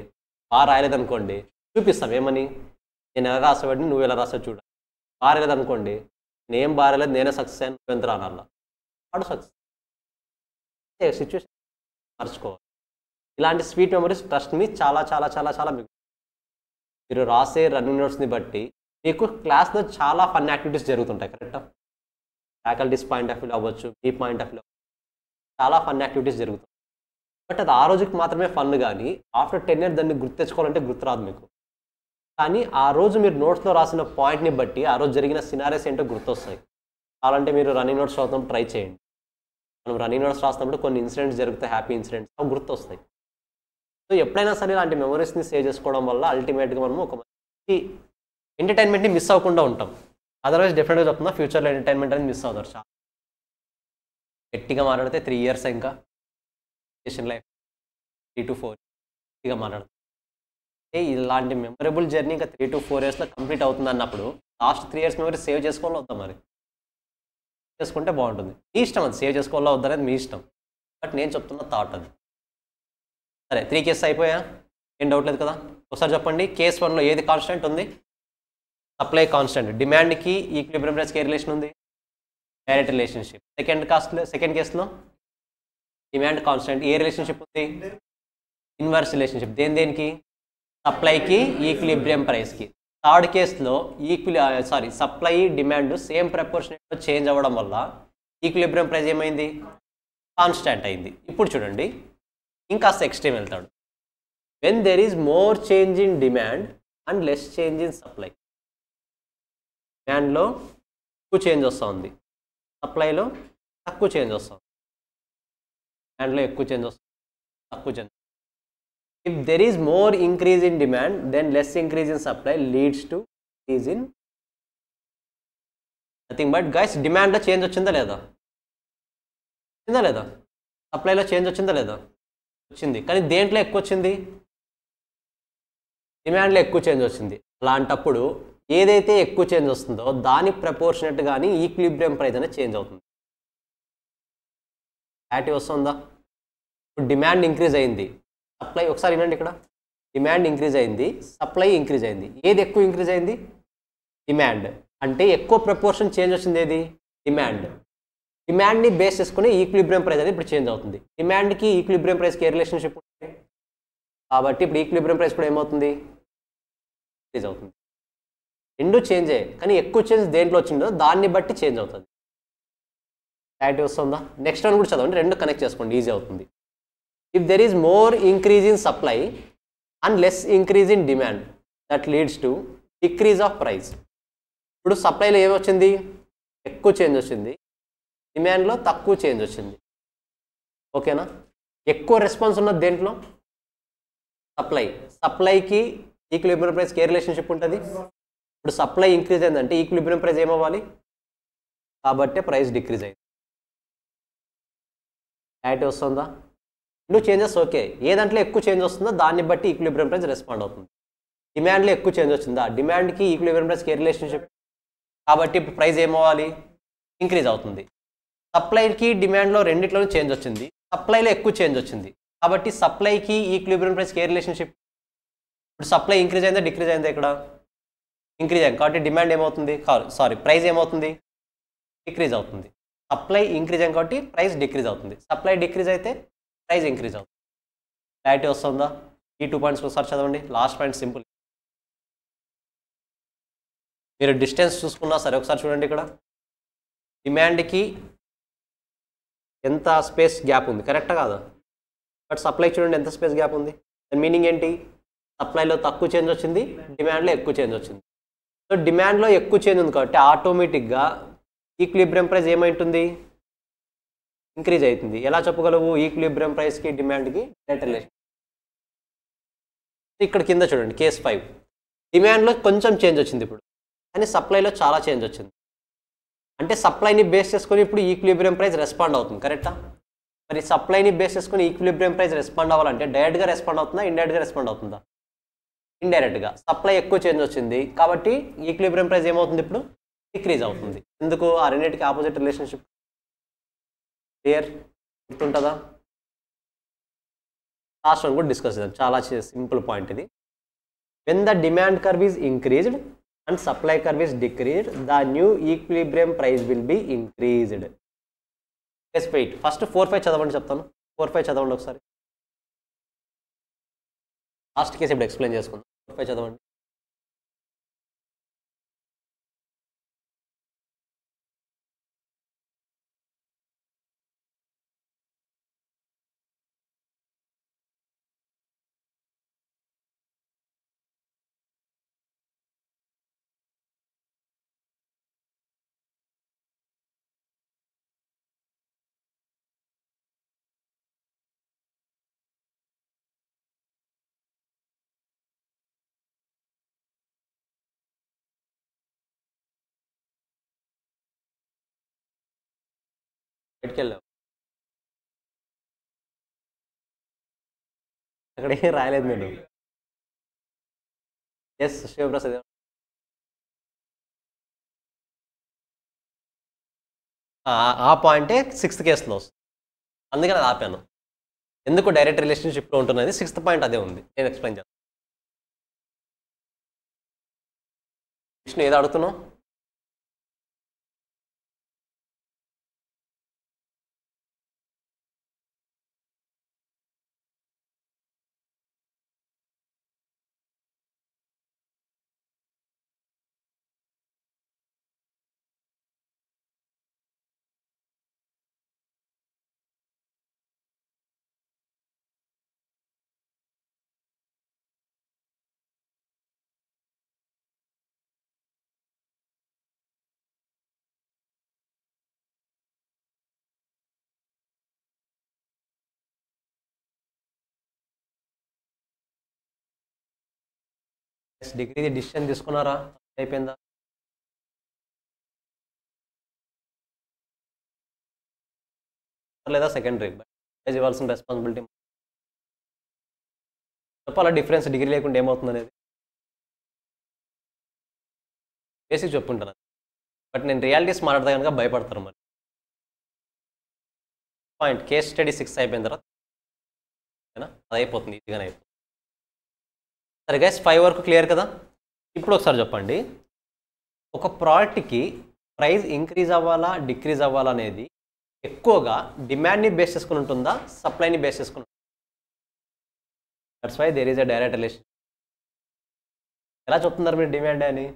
బాగా రాయలేదనుకోండి చూపిస్తాం. ఏమని? నేను ఎలా రాసేవాడిని, నువ్వు ఎలా రాసావు చూడ. బాగా రాయలేదు అనుకోండి, నేనేం బాగా రాయలేదు, నేనే సక్సెస్ అయ్యాను, నువ్వెంత రానాల వాడు సక్సెస్. సిచ్యువేషన్ మర్చుకోవాలి. ఇలాంటి స్వీట్ మెమరీస్ ట్రస్ట్ మీ చాలా చాలా చాలా చాలా మీరు రాసే రన్నింగ్ నోట్స్ని బట్టి మీకు క్లాస్లో చాలా ఫన్ యాక్టివిటీస్ జరుగుతుంటాయి. కరెక్టా? ఫ్యాకల్టీస్ పాయింట్ ఆఫ్ వ్యూ అవ్వచ్చు, మీ పాయింట్ ఆఫ్ వ్యూ చాలా ఫన్ యాక్టివిటీస్ జరుగుతాయి. బట్ అది ఆ రోజుకి మాత్రమే ఫన్. కానీ ఆఫ్టర్ 10 years దాన్ని గుర్తు తెచ్చుకోవాలంటే గుర్తురాదు మీకు. కానీ ఆ రోజు మీరు నోట్స్లో రాసిన పాయింట్ని బట్టి ఆ రోజు జరిగిన సినారీస్ ఏంటో గుర్తొస్తాయి. అలాంటి మీరు రన్నింగ్ నోట్స్ రాసినప్పుడు ట్రై చేయండి. మనం రన్నింగ్ నోట్స్ రాసినప్పుడు కొన్ని ఇన్సిడెంట్స్ జరుగుతాయి, హ్యాపీ ఇన్సిడెంట్స్, అవి గుర్తొస్తాయి. సో ఎప్పుడైనా సరే ఇలాంటి మెమరీస్ని సేవ్ చేసుకోవడం వల్ల అల్టిమేట్గా మనము ఒక మంచి ఎంటర్టైన్మెంట్ని మిస్ అవ్వకుండా ఉంటాం. అదర్వైజ్ డెఫినెట్గా చెప్తున్నా, ఫ్యూచర్లో ఎంటర్టైన్మెంట్ అనేది మిస్ అవుతారు. చాలా గట్టిగా మాట్లాడితే 3 years ఇంకా ఎడ్యుకేషన్ లైఫ్ 3 to 4 గట్టిగా మాట్లాడుతుంది. ఇలాంటి మెమరబుల్ జర్నీ ఇంకా 3 to 4 yearsలో కంప్లీట్ అవుతుంది అన్నప్పుడు లాస్ట్ 3 years మెమరీ సేవ్ చేసుకోవాలో వద్దాం? మరి చేసుకుంటే బాగుంటుంది. మీ ఇష్టం, అది సేవ్ చేసుకోవాలో వద్దనేది మీ ఇష్టం. బట్ నేను చెప్తున్న థాట్ అది. సరే, 3 cases అయిపోయా? ఏం డౌట్ లేదు కదా? ఒకసారి చెప్పండి. కేస్ 1లో ఏది కాన్స్టెంట్ ఉంది? Supply constant. డిమాండ్కి ఈక్విలిబ్రియం ప్రైస్కి ఏ రిలేషన్ ఉంది? Direct relationship. సెకండ్ కేసులో డిమాండ్ కాన్స్టెంట్, ఏ రిలేషన్షిప్ ఉంది? Inverse relationship. దేనికి? సప్లైకి ఈక్విలిబ్రియం ప్రైస్కి. థర్డ్ కేసులో సప్లై డిమాండ్ సేమ్ ప్రపోర్షనేట్లో చేంజ్ అవ్వడం వల్ల ఈక్విలిబ్రియం ప్రైస్ ఏమైంది? కాన్స్టెంట్ అయింది. ఇప్పుడు చూడండి, ఇంకాస్త ఎక్స్ట్రీమ్ వెళ్తాడు. When there is more change in demand and less change in supply. డిమాండ్లో ఎక్కువ చేంజ్ వస్తూ ఉంది, సప్లైలో తక్కువ చేంజ్ వస్తుంది. డిమాండ్లో ఎక్కువ చేంజ్ వస్తుంది, తక్కువ change. If there is more increase in demand then less increase in supply leads to increase in nothing but guys, డిమాండ్లో చేంజ్ వచ్చిందా లేదా? వచ్చిందా లేదా? సప్లైలో చేంజ్ వచ్చిందా లేదా? వచ్చింది. కానీ దేంట్లో ఎక్కువ వచ్చింది? డిమాండ్లో ఎక్కువ చేంజ్ వచ్చింది. అలాంటప్పుడు ఏదైతే ఎక్కువ చేంజ్ వస్తుందో దాని ప్రపోర్షనేట్ కానీ ఈక్విలిబ్రియం ప్రైస్ అనేది చేంజ్ అవుతుంది. క్లారిటీ వస్తుందా? ఇప్పుడు డిమాండ్ ఇంక్రీజ్ అయింది, సప్లై, ఒకసారి వినండి ఇక్కడ, డిమాండ్ ఇంక్రీజ్ అయింది, సప్లై ఇంక్రీజ్ అయింది. ఏది ఎక్కువ ఇంక్రీజ్ అయింది? డిమాండ్. అంటే ఎక్కువ ప్రపోర్షన్ చేంజ్ వచ్చింది ఏది? డిమాండ్. డిమాండ్ని బేస్ చేసుకుని ఈక్విలిబ్రియం ప్రైస్ అనేది ఇప్పుడు చేంజ్ అవుతుంది. డిమాండ్కి ఈక్విలిబ్రియం ప్రైస్కి ఏ రిలేషన్షిప్ ఉంటుంది? కాబట్టి ఇప్పుడు ఈక్విలిబ్రియం ప్రైస్ కూడా ఏమవుతుంది? ఇంక్రీజ్ అవుతుంది. రెండు చేంజ్ అయ్యాయి, కానీ ఎక్కువ చేంజ్ దేంట్లో వచ్చిందో దాన్ని బట్టి చేంజ్ అవుతుంది. క్లారిటీ వస్తుందా? నెక్స్ట్ వన్ కూడా చదవండి, రెండు కనెక్ట్ చేసుకోండి, ఈజీ అవుతుంది. If there is more increase in supply and less increase in demand that leads to decrease of price. ఇప్పుడు సప్లైలో ఏమొచ్చింది? ఎక్కువ చేంజ్ వచ్చింది, డిమాండ్లో తక్కువ చేంజ్ వచ్చింది. ఓకేనా? ఎక్కువ రెస్పాన్స్ ఉన్నది దేంట్లో? సప్లై. సప్లైకి ఈక్విలిబ్రియం ప్రైస్కి ఏ రిలేషన్షిప్ ఉంటుంది? ఇప్పుడు సప్లై ఇంక్రీజ్ అయిందంటే ఈక్విలిబ్రియం ప్రైస్ ఏమవ్వాలి? కాబట్టి ప్రైస్ డిక్రీజ్ అయింది. క్లారిటీ వస్తుందా? 2 చేంజెస్ ఓకే. ఏ దాంట్లో ఎక్కువ చేంజ్ వస్తుందో దాన్ని బట్టి ఈక్విలిబ్రియం ప్రైస్ రెస్పాండ్ అవుతుంది. డిమాండ్‌లో ఎక్కువ చేంజ్ వచ్చిందా? డిమాండ్‌కి ఈక్విలిబ్రియం ప్రైస్‌కి ఏ రిలేషన్‌షిప్? కాబట్టి ఇప్పుడు ప్రైస్ ఏమవ్వాలి? ఇంక్రీజ్ అవుతుంది. సప్లైకి డిమాండ్‌లో రెండిట్లోనూ చేంజ్ వచ్చింది. సప్లైలో ఎక్కువ చేంజ్ వచ్చింది. కాబట్టి సప్లైకి ఈక్విలిబ్రియం ప్రైస్‌కి ఏ రిలేషన్‌షిప్? ఇప్పుడు సప్లై ఇంక్రీజ్ అయిందా? డిక్రీజ్ అయిందా ఇక్కడ? ఇంక్రీజ్ అయింది. కాబట్టి డిమాండ్ ఏమవుతుంది? ప్రైస్ ఏమవుతుంది? డిక్రీజ్ అవుతుంది. సప్లై ఇంక్రీజ్ అయింది కాబట్టి ప్రైస్ డిక్రీజ్ అవుతుంది. సప్లై డిక్రీజ్ అయితే ప్రైస్ ఇంక్రీజ్ అవుతుంది. క్లారిటీ వస్తుందా? ఈ 2 పాయింట్స్ ఒకసారి చదవండి. Last point simple. మీరు డిస్టెన్స్ చూసుకున్నా సరే ఒకసారి చూడండి ఇక్కడ. డిమాండ్‌కి ఎంత స్పేస్ గ్యాప్ ఉంది, కరెక్టా కాదా? బట్ సప్లై చూడండి ఎంత స్పేస్ గ్యాప్ ఉంది. దాని మీనింగ్ ఏంటి? సప్లైలో తక్కువ చేంజ్ వచ్చింది, డిమాండ్లో ఎక్కువ చేంజ్ వచ్చింది. సో డిమాండ్లో ఎక్కువ చేంజ్ ఉంది కాబట్టి ఆటోమేటిక్గా ఈక్విలిబ్రియం ప్రైస్ ఏమైంటుంది? ఇంక్రీజ్ అవుతుంది. ఎలా చెప్పగలవు? ఈక్విలిబ్రియం ప్రైస్కి డిమాండ్కి డైరెక్ట్ రిలేషన్. ఇక్కడ కింద చూడండి కేస్ 5. డిమాండ్లో కొంచెం చేంజ్ వచ్చింది ఇప్పుడు, కానీ సప్లైలో చాలా చేంజ్ వచ్చింది. అంటే సప్లైని బేస్ చేసుకొని ఇప్పుడు ఈక్విలిబ్రియం ప్రైస్ రెస్పాండ్ అవుతుంది, కరెక్టా? మరి సప్లైని బేస్ చేసుకొని ఈక్విలిబ్రియం ప్రైస్ రెస్పాండ్ అవ్వాలంటే డైరెక్ట్గా రెస్పాండ్ అవుతుందా, ఇండైరెక్ట్గా రెస్పాండ్ అవుతుందా? ఇండైరెక్ట్గా. సప్లై ఎక్కువ చేంజ్ వచ్చింది కాబట్టి ఈక్విలిబ్రియం ప్రైస్ ఏమవుతుంది ఇప్పుడు? డిక్రీజ్ అవుతుంది. ఎందుకు? ఆ రెండింటికి ఆపోజిట్ రిలేషన్షిప్. క్లియర్? గుర్తుంటుందా? లాస్ట్ వన్ కూడా డిస్కస్ చేద్దాం. చాలా సింపుల్ పాయింట్ ఇది. When the demand curve is increased and supply curve is decreased, the new equilibrium price will be increased. Wait first 4-5 చదవండి చెప్తాను. 4-5 చదవండి ఒకసారి. లాస్ట్ కేసు ఇప్పుడు ఎక్స్ప్లెయిన్ చేసుకుందాం. 4-5 చదవండి. బయటికి వెళ్ళావు, అక్కడ ఏం రాయలేదు నేను. ఎస్ శివప్రసాద్. ఆ పాయింటే 6th కేసులో వస్తుంది, అందుకని అది ఆపాను. ఎందుకు డైరెక్ట్ రిలేషన్షిప్లో ఉంటున్నది 6th పాయింట్ అదే ఉంది. నేను ఎక్స్ప్లెయిన్ చేస్తాను. విష్ణు ఏదో అడుగుతున్నావు? డిగ్రీ డిసిషన్ తీసుకున్నారా? అయిపోయిందా? లేదా సెకండరీ ఇవ్వాల్సిన రెస్పాన్సిబిలిటీ చెప్పాలా? డిఫరెన్స్ డిగ్రీ లేకుండా ఏమవుతుంది అనేది బేసిక్ చెప్పుకుంటాను. బట్ నేను రియాలిటీస్ మాట్లాడతా కనుక భయపడతారు. మరి పాయింట్ కేస్ స్టడీ 6 అయిపోయిన తర్వాత అది అయిపోతుంది, ఈజీగానే అయిపోతుంది. సరే గైస్, 5 వరకు క్లియర్ కదా? ఇప్పుడు ఒకసారి చెప్పండి, ఒక ప్రోడక్ట్కి ప్రైస్ ఇంక్రీజ్ అవ్వాలా డిక్రీజ్ అవ్వాలా అనేది ఎక్కువగా డిమాండ్ని బేస్ చేసుకుని ఉంటుందా, సప్లైని బేస్ చేసుకుని? That's why there is a direct relation. ఎలా చెప్తున్నారు మీరు డిమాండ్ అని?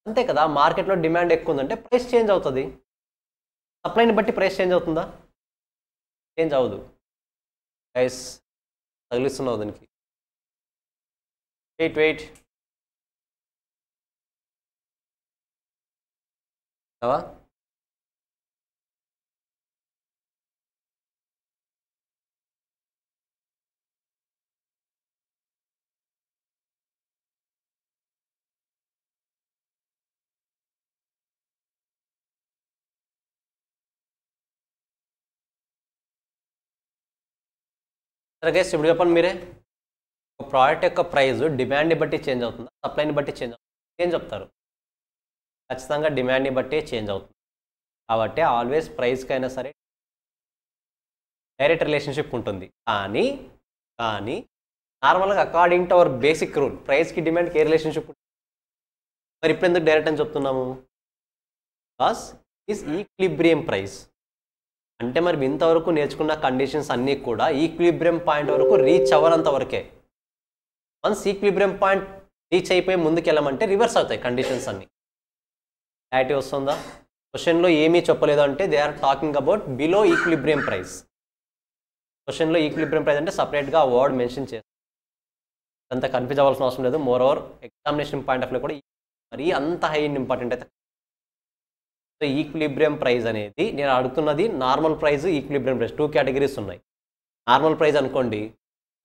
అంతే కదా, మార్కెట్లో డిమాండ్ ఎక్కువ ఉందంటే ప్రైస్ చేంజ్ అవుతుంది. సప్లైని బట్టి ప్రైస్ చేంజ్ అవుతుందా? చేంజ్ అవ్వదు. గైస్ తగిలిస్తున్నావు దానికి. వెయిట్ అవా సరే గైస్ ఇప్పుడు చెప్పండి మీరే, ఒక ప్రోడక్ట్ యొక్క ప్రైస్ డిమాండ్ని బట్టి చేంజ్ అవుతుందా, సప్లైని బట్టి చేంజ్ అవుతుంది? ఏం చెప్తారు? ఖచ్చితంగా డిమాండ్ని బట్టి చేంజ్ అవుతుంది. కాబట్టి ఆల్వేస్ ప్రైస్కైనా సరే డైరెక్ట్ రిలేషన్షిప్ ఉంటుంది. కానీ నార్మల్గా according to our basic rule ప్రైస్కి డిమాండ్కి ఏ రిలేషన్షిప్ ఉంటుంది? మరి ఇప్పుడు ఎందుకు డైరెక్ట్ అని చెప్తున్నాము? Because is equilibrium price. అంటే మరి ఇంతవరకు నేర్చుకున్న కండిషన్స్ అన్నీ కూడా ఈక్విలిబ్రియం పాయింట్ వరకు రీచ్ అవ్వనంత వరకే. వన్స్ ఈక్విలిబ్రియం పాయింట్ రీచ్ అయిపోయి ముందుకు వెళ్ళమంటే రివర్స్ అవుతాయి కండిషన్స్ అన్నీ. క్లారిటీ వస్తుందా? క్వశ్చన్లో ఏమీ చెప్పలేదు అంటే they are talking about below equilibrium price. క్వశ్చన్లో ఈక్విలిబ్రియం ప్రైస్ అంటే సపరేట్గా వర్డ్ మెన్షన్ చేస్తారు. అంత కన్ఫ్యూజ్ అవ్వాల్సిన అవసరం లేదు. Moreover examination point of view కూడా మరీ అంత హై ఇంపార్టెంట్ అయితే. సో ఈక్విలిబ్రియం ప్రైస్ అనేది నేను అడుగుతున్నది normal price, equilibrium price 2 categories ఉన్నాయి. నార్మల్ ప్రైస్ అనుకోండి,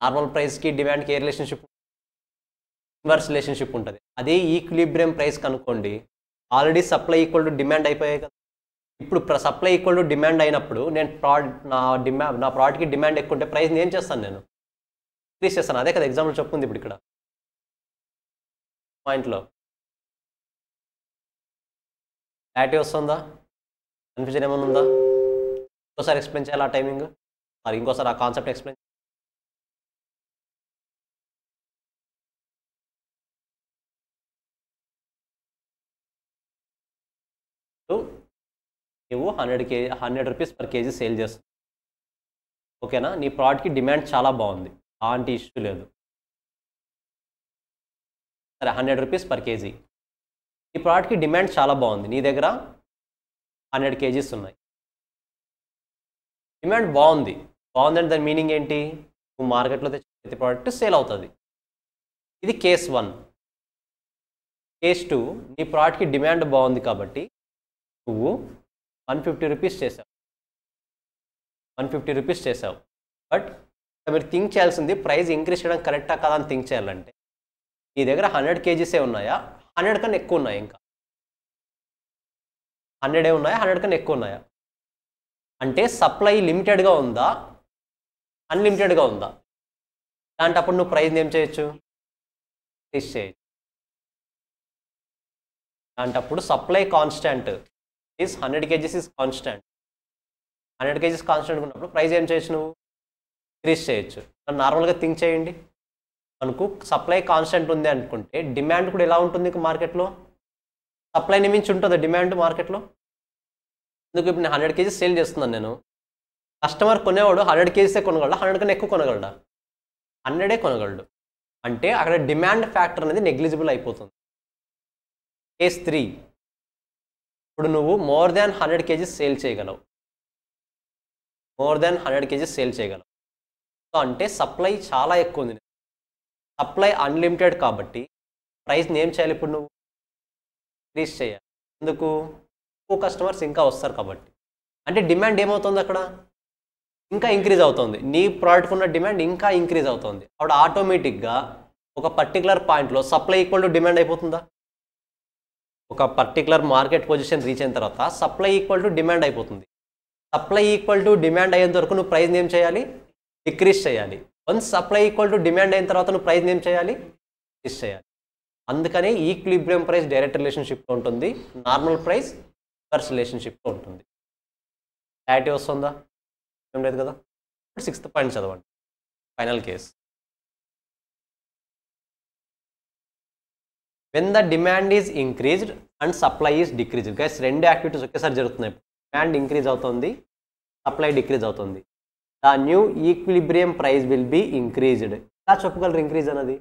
నార్మల్ ప్రైస్కి డిమాండ్కి ఏ రిలేషన్షిప్? ఇన్వర్స్ రిలేషన్షిప్ ఉంటుంది. అదే ఈక్విలిబ్రియం ప్రైస్ కనుకోండి, already supply equal to demand అయిపోయాయి కదా. ఇప్పుడు సప్లై ఈక్వల్ టు డిమాండ్ అయినప్పుడు నేను నా ప్రోడక్ట్కి డిమాండ్ ఎక్కువ ఉంటే ప్రైస్ ఏం చేస్తాను? నేను ఇంక్రీజ్ చేస్తాను. అదే కదా ఎగ్జాంపుల్ చెప్పుకుంది ఇప్పుడు ఇక్కడ పాయింట్లో. క్లారిటీ వస్తుందా? కన్ఫ్యూజన్ ఏమైనా ఉందా? ఇంకోసారి ఎక్స్ప్లెయిన్ చేయాలి ఆ టైమింగ్, మరి ఇంకోసారి ఆ కాన్సెప్ట్ ఎక్స్ప్లెయిన్. నువ్వు 100 రూపీస్ పర్ కేజీ సేల్ చేస్తావు, ఓకేనా? నీ ప్రోడక్ట్కి డిమాండ్ చాలా బాగుంది, అలాంటి ఇష్యూ లేదు. సరే 100 రూపీస్ పర్ కేజీ, ఈ ప్రోడక్ట్కి డిమాండ్ చాలా బాగుంది, నీ దగ్గర 100 కేజీస్ ఉన్నాయి. డిమాండ్ బాగుంది అంటే దాని మీనింగ్ ఏంటి? నువ్వు మార్కెట్లో తెచ్చిన ప్రతి ప్రోడక్ట్ సేల్ అవుతుంది. ఇది కేస్ 1. కేస్ 2, నీ ప్రోడక్ట్కి డిమాండ్ బాగుంది కాబట్టి నువ్వు 150 రూపీస్ చేసావు. 150 రూపీస్ చేసావు. బట్ మీరు థింక్ చేయాల్సింది ప్రైస్ ఇంక్రీజ్ చేయడం కరెక్టా కదా అని థింక్ చేయాలంటే నీ దగ్గర 100 కేజీసే ఉన్నాయా, 100 కన్నా ఎక్కువ ఉన్నాయా? ఇంకా 100 ఉన్నాయా, 100 కన్నా ఎక్కువ ఉన్నాయా? అంటే సప్లై లిమిటెడ్గా ఉందా, అన్లిమిటెడ్గా ఉందా? అలాంటప్పుడు నువ్వు ప్రైస్ ఏం చేయొచ్చు? ఇంక్రీజ్ చేయొచ్చు. అలాంటప్పుడు supply constant is 100 kgs is constant. 100 kgs constant ఉన్నప్పుడు ప్రైస్ ఏం చేయొచ్చు? నువ్వు ఇంక్రీజ్ చేయొచ్చు. నార్మల్గా థింక్ చేయండి, మనకు సప్లై కాన్స్టెంట్ ఉంది అనుకుంటే డిమాండ్ కూడా ఎలా ఉంటుంది మార్కెట్లో? సప్లైని మించి ఉంటుందా డిమాండ్ మార్కెట్లో? ఎందుకు ఇప్పుడు నేను 100 కేజీస్ సేల్ చేస్తున్నాను, నేను కస్టమర్ కొనేవాడు 100 కేజీసే కొనగలడా, 100 కన్నా ఎక్కువ కొనగలడా? 100 కొనగలడు. అంటే అక్కడ డిమాండ్ ఫ్యాక్టర్ అనేది నెగ్లిజిబుల్ అయిపోతుంది. కేస్ 3, ఇప్పుడు నువ్వు మోర్ దాన్ 100 కేజీస్ సేల్ చేయగలవు. సో అంటే సప్లై చాలా ఎక్కువ ఉంది, సప్లై అన్లిమిటెడ్ కాబట్టి ప్రైస్ని ఏం చేయాలి? ఇప్పుడు నువ్వు ఇంక్రీజ్ చేయాలి. ఎందుకు? ఎక్కువ కస్టమర్స్ ఇంకా వస్తారు కాబట్టి. అంటే డిమాండ్ ఏమవుతుంది అక్కడ? ఇంకా ఇంక్రీజ్ అవుతుంది. నీ ప్రోడక్ట్ ఉన్న డిమాండ్ ఇంకా ఇంక్రీజ్ అవుతుంది. అప్పుడు ఆటోమేటిక్గా ఒక పర్టికులర్ పాయింట్లో సప్లై ఈక్వల్ టు డిమాండ్ అయిపోతుందా? ఒక పర్టికులర్ మార్కెట్ పొజిషన్ రీచ్ అయిన తర్వాత సప్లై ఈక్వల్ టు డిమాండ్ అయిపోతుంది. సప్లై ఈక్వల్ టు డిమాండ్ అయ్యేంత వరకు నువ్వు ప్రైస్ని ఏం చేయాలి? డిక్రీజ్ చేయాలి. Once supply equal to demand అయిన తర్వాత నువ్వు ప్రైస్ని ఏం చేయాలి? డిక్రీజ్ చేయాలి. అందుకనే ఈక్విలిబ్రియం ప్రైస్ డైరెక్ట్ రిలేషన్షిప్లో ఉంటుంది, నార్మల్ ప్రైస్ ఇన్వర్స్ రిలేషన్షిప్లో ఉంటుంది. క్లారిటీ వస్తుందా? ఏం లేదు కదా? 6th పాయింట్ చదవండి, final case. When the demand is increased and supply is decreased. Guys రెండు యాక్టివిటీస్ ఒకేసారి జరుగుతున్నాయి. డిమాండ్ ఇంక్రీజ్ అవుతుంది, సప్లై డిక్రీజ్ అవుతుంది. The new equilibrium price will be increased. ఎలా చెప్పుకోగలరు ఇంక్రీజ్ అన్నది?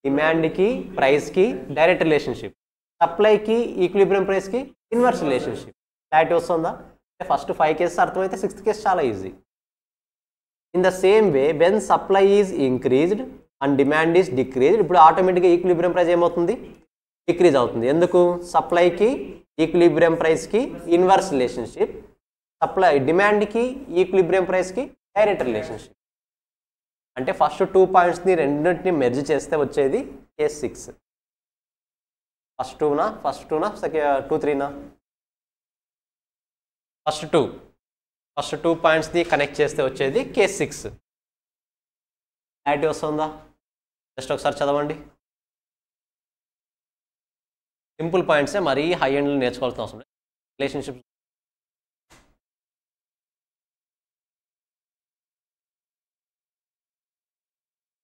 డిమాండ్కి ప్రైస్కి డైరెక్ట్ రిలేషన్షిప్, సప్లైకి ఈక్విలిబ్రియం ప్రైస్కి ఇన్వర్స్ రిలేషన్షిప్. క్లారిటీ వస్తుందా? ఫస్ట్ 5 కేసెస్ అర్థమైతే 6th కేసు చాలా easy. In the same way when supply is increased and demand is decreased, ఇప్పుడు ఆటోమేటిక్గా ఈక్విలిబ్రియం ప్రైస్ ఏమవుతుంది? డిక్రీజ్ అవుతుంది. ఎందుకు? సప్లైకి ఈక్విలిబ్రియం ప్రైస్కి ఇన్వర్స్ రిలేషన్షిప్, సప్లై డిమాండ్కి ఈక్విలిబ్రియం ప్రైస్కి డైరెక్ట్ రిలేషన్షిప్. అంటే ఫస్ట్ 2 పాయింట్స్ని రెండింటిని మెర్జ్ చేస్తే వచ్చేది కేస్ 6. ఫస్ట్ 2నా 2, 3నా? ఫస్ట్ 2. ఫస్ట్ 2 పాయింట్స్ని కనెక్ట్ చేస్తే వచ్చేది కేస్ 6. క్లారిటీ వస్తుందా? జస్ట్ ఒకసారి చదవండి. సింపుల్ పాయింట్సే, మరీ హై ఎండ్లో నేర్చుకోవాల్సిన అవసరం లేదు. రిలేషన్షిప్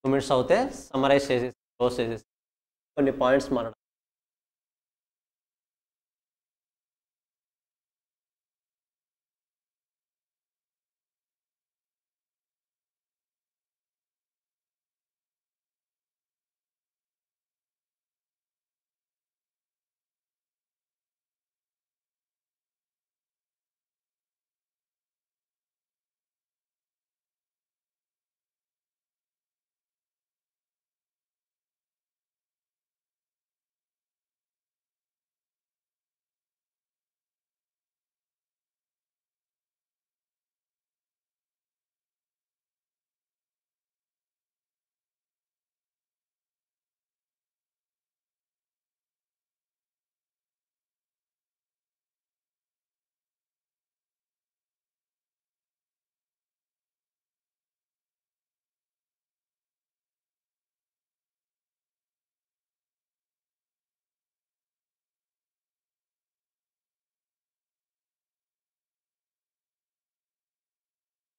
2 minutes అవుతే సమ్మరైజ్ చేసేసి క్లోజ్ చేసేసి కొన్ని పాయింట్స్ మాట్లాడాలి.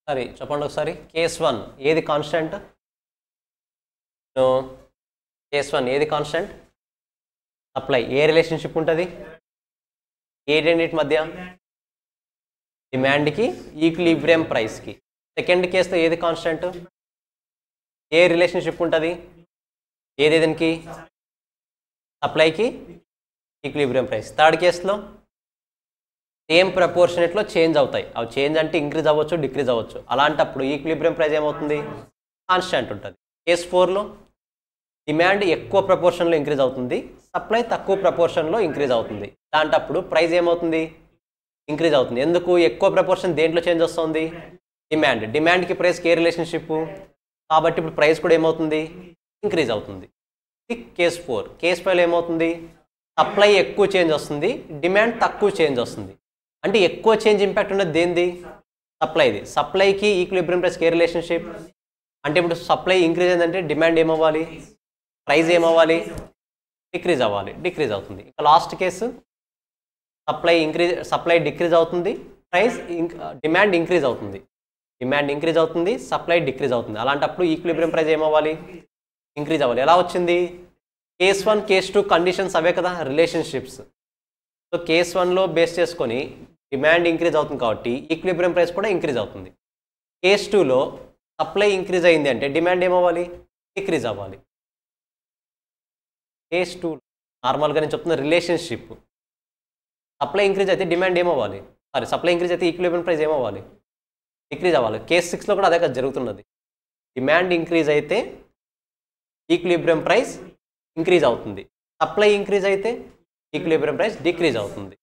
సరే చెప్పండి ఒకసారి. కేస్ 1 ఏది కాన్స్టెంట్? కేస్ 1 ఏది కాన్స్టెంట్? సప్లై. ఏ రిలేషన్షిప్ ఉంటుంది ఏ రెండింటి మధ్య? డిమాండ్కి ఈక్విలిబ్రియం ప్రైస్కి. సెకండ్ కేసులో ఏది కాన్స్టెంట్? ఏ రిలేషన్షిప్ ఉంటుంది ఏది దీనికి? సప్లైకి ఈక్విలిబ్రియం ప్రైస్. థర్డ్ కేసులో సేమ్ ప్రపోర్షనేట్లో చేంజ్ అవుతాయి. అవి చేంజ్ అంటే ఇంక్రీజ్ అవ్వచ్చు, డిక్రీజ్ అవ్వచ్చు. అలాంటప్పుడు ఈక్విలిబ్రియం ప్రైస్ ఏమవుతుంది? కాన్స్టెంట్ ఉంటుంది. కేస్ 4లో డిమాండ్ ఎక్కువ ప్రపోర్షన్లో ఇంక్రీజ్ అవుతుంది, సప్లై తక్కువ ప్రపోర్షన్లో ఇంక్రీజ్ అవుతుంది. అలాంటప్పుడు ప్రైస్ ఏమవుతుంది? ఇంక్రీజ్ అవుతుంది. ఎందుకు? ఎక్కువ ప్రపోర్షన్ దేంట్లో చేంజ్ వస్తుంది? డిమాండ్. డిమాండ్కి ప్రైస్కి ఏ రిలేషన్షిప్? కాబట్టి ఇప్పుడు ప్రైస్ కూడా ఏమవుతుంది? ఇంక్రీజ్ అవుతుంది. కేస్ 4. కేస్ 5లో ఏమవుతుంది? సప్లై ఎక్కువ చేంజ్ వస్తుంది, డిమాండ్ తక్కువ చేంజ్ వస్తుంది. అంటే ఎక్కువ చేంజ్ ఇంపాక్ట్ ఉన్నది దేనిది? సప్లైది. సప్లైకి ఈక్విలిబ్రియం ప్రైస్కి ఏ రిలేషన్షిప్? అంటే ఇప్పుడు సప్లై ఇంక్రీజ్ అయిందంటే డిమాండ్ ఏమవ్వాలి? ప్రైస్ ఏమవ్వాలి? డిక్రీజ్ అవ్వాలి. డిక్రీజ్ అవుతుంది. ఇక లాస్ట్ కేసు సప్లై డిక్రీజ్ అవుతుంది, ప్రైస్ డిమాండ్ ఇంక్రీజ్ అవుతుంది. డిమాండ్ ఇంక్రీజ్ అవుతుంది, సప్లై డిక్రీజ్ అవుతుంది. అలాంటప్పుడు ఈక్విలిబ్రియం ప్రైస్ ఏమవ్వాలి? ఇంక్రీజ్ అవ్వాలి. ఎలా వచ్చింది? కేస్ 1 కేస్ 2 కండిషన్స్ అవే కదా, రిలేషన్షిప్స్. సో కేస్ 1లో బేస్ చేసుకొని డిమాండ్ ఇంక్రీజ్ అవుతుంది కాబట్టి ఈక్విలిబ్రియం ప్రైస్ కూడా ఇంక్రీజ్ అవుతుంది. కేస్ 2లో సప్లై ఇంక్రీజ్ అయింది అంటే డిమాండ్ ఏమవ్వాలి? డిక్రీజ్ అవ్వాలి. కేస్ 2 నార్మల్గా నేను చెప్తున్న రిలేషన్షిప్. సప్లై ఇంక్రీజ్ అయితే డిమాండ్ ఏమవ్వాలి? సప్లై ఇంక్రీజ్ అయితే ఈక్విలిబ్రియం ప్రైస్ ఏమవ్వాలి? డిక్రీజ్ అవ్వాలి. కేస్ 6లో కూడా అదే కదా జరుగుతున్నది. డిమాండ్ ఇంక్రీజ్ అయితే ఈక్విలిబ్రియం ప్రైస్ ఇంక్రీజ్ అవుతుంది, సప్లై ఇంక్రీజ్ అయితే ఈక్విలిబ్రియం ప్రైస్ డిక్రీజ్ అవుతుంది.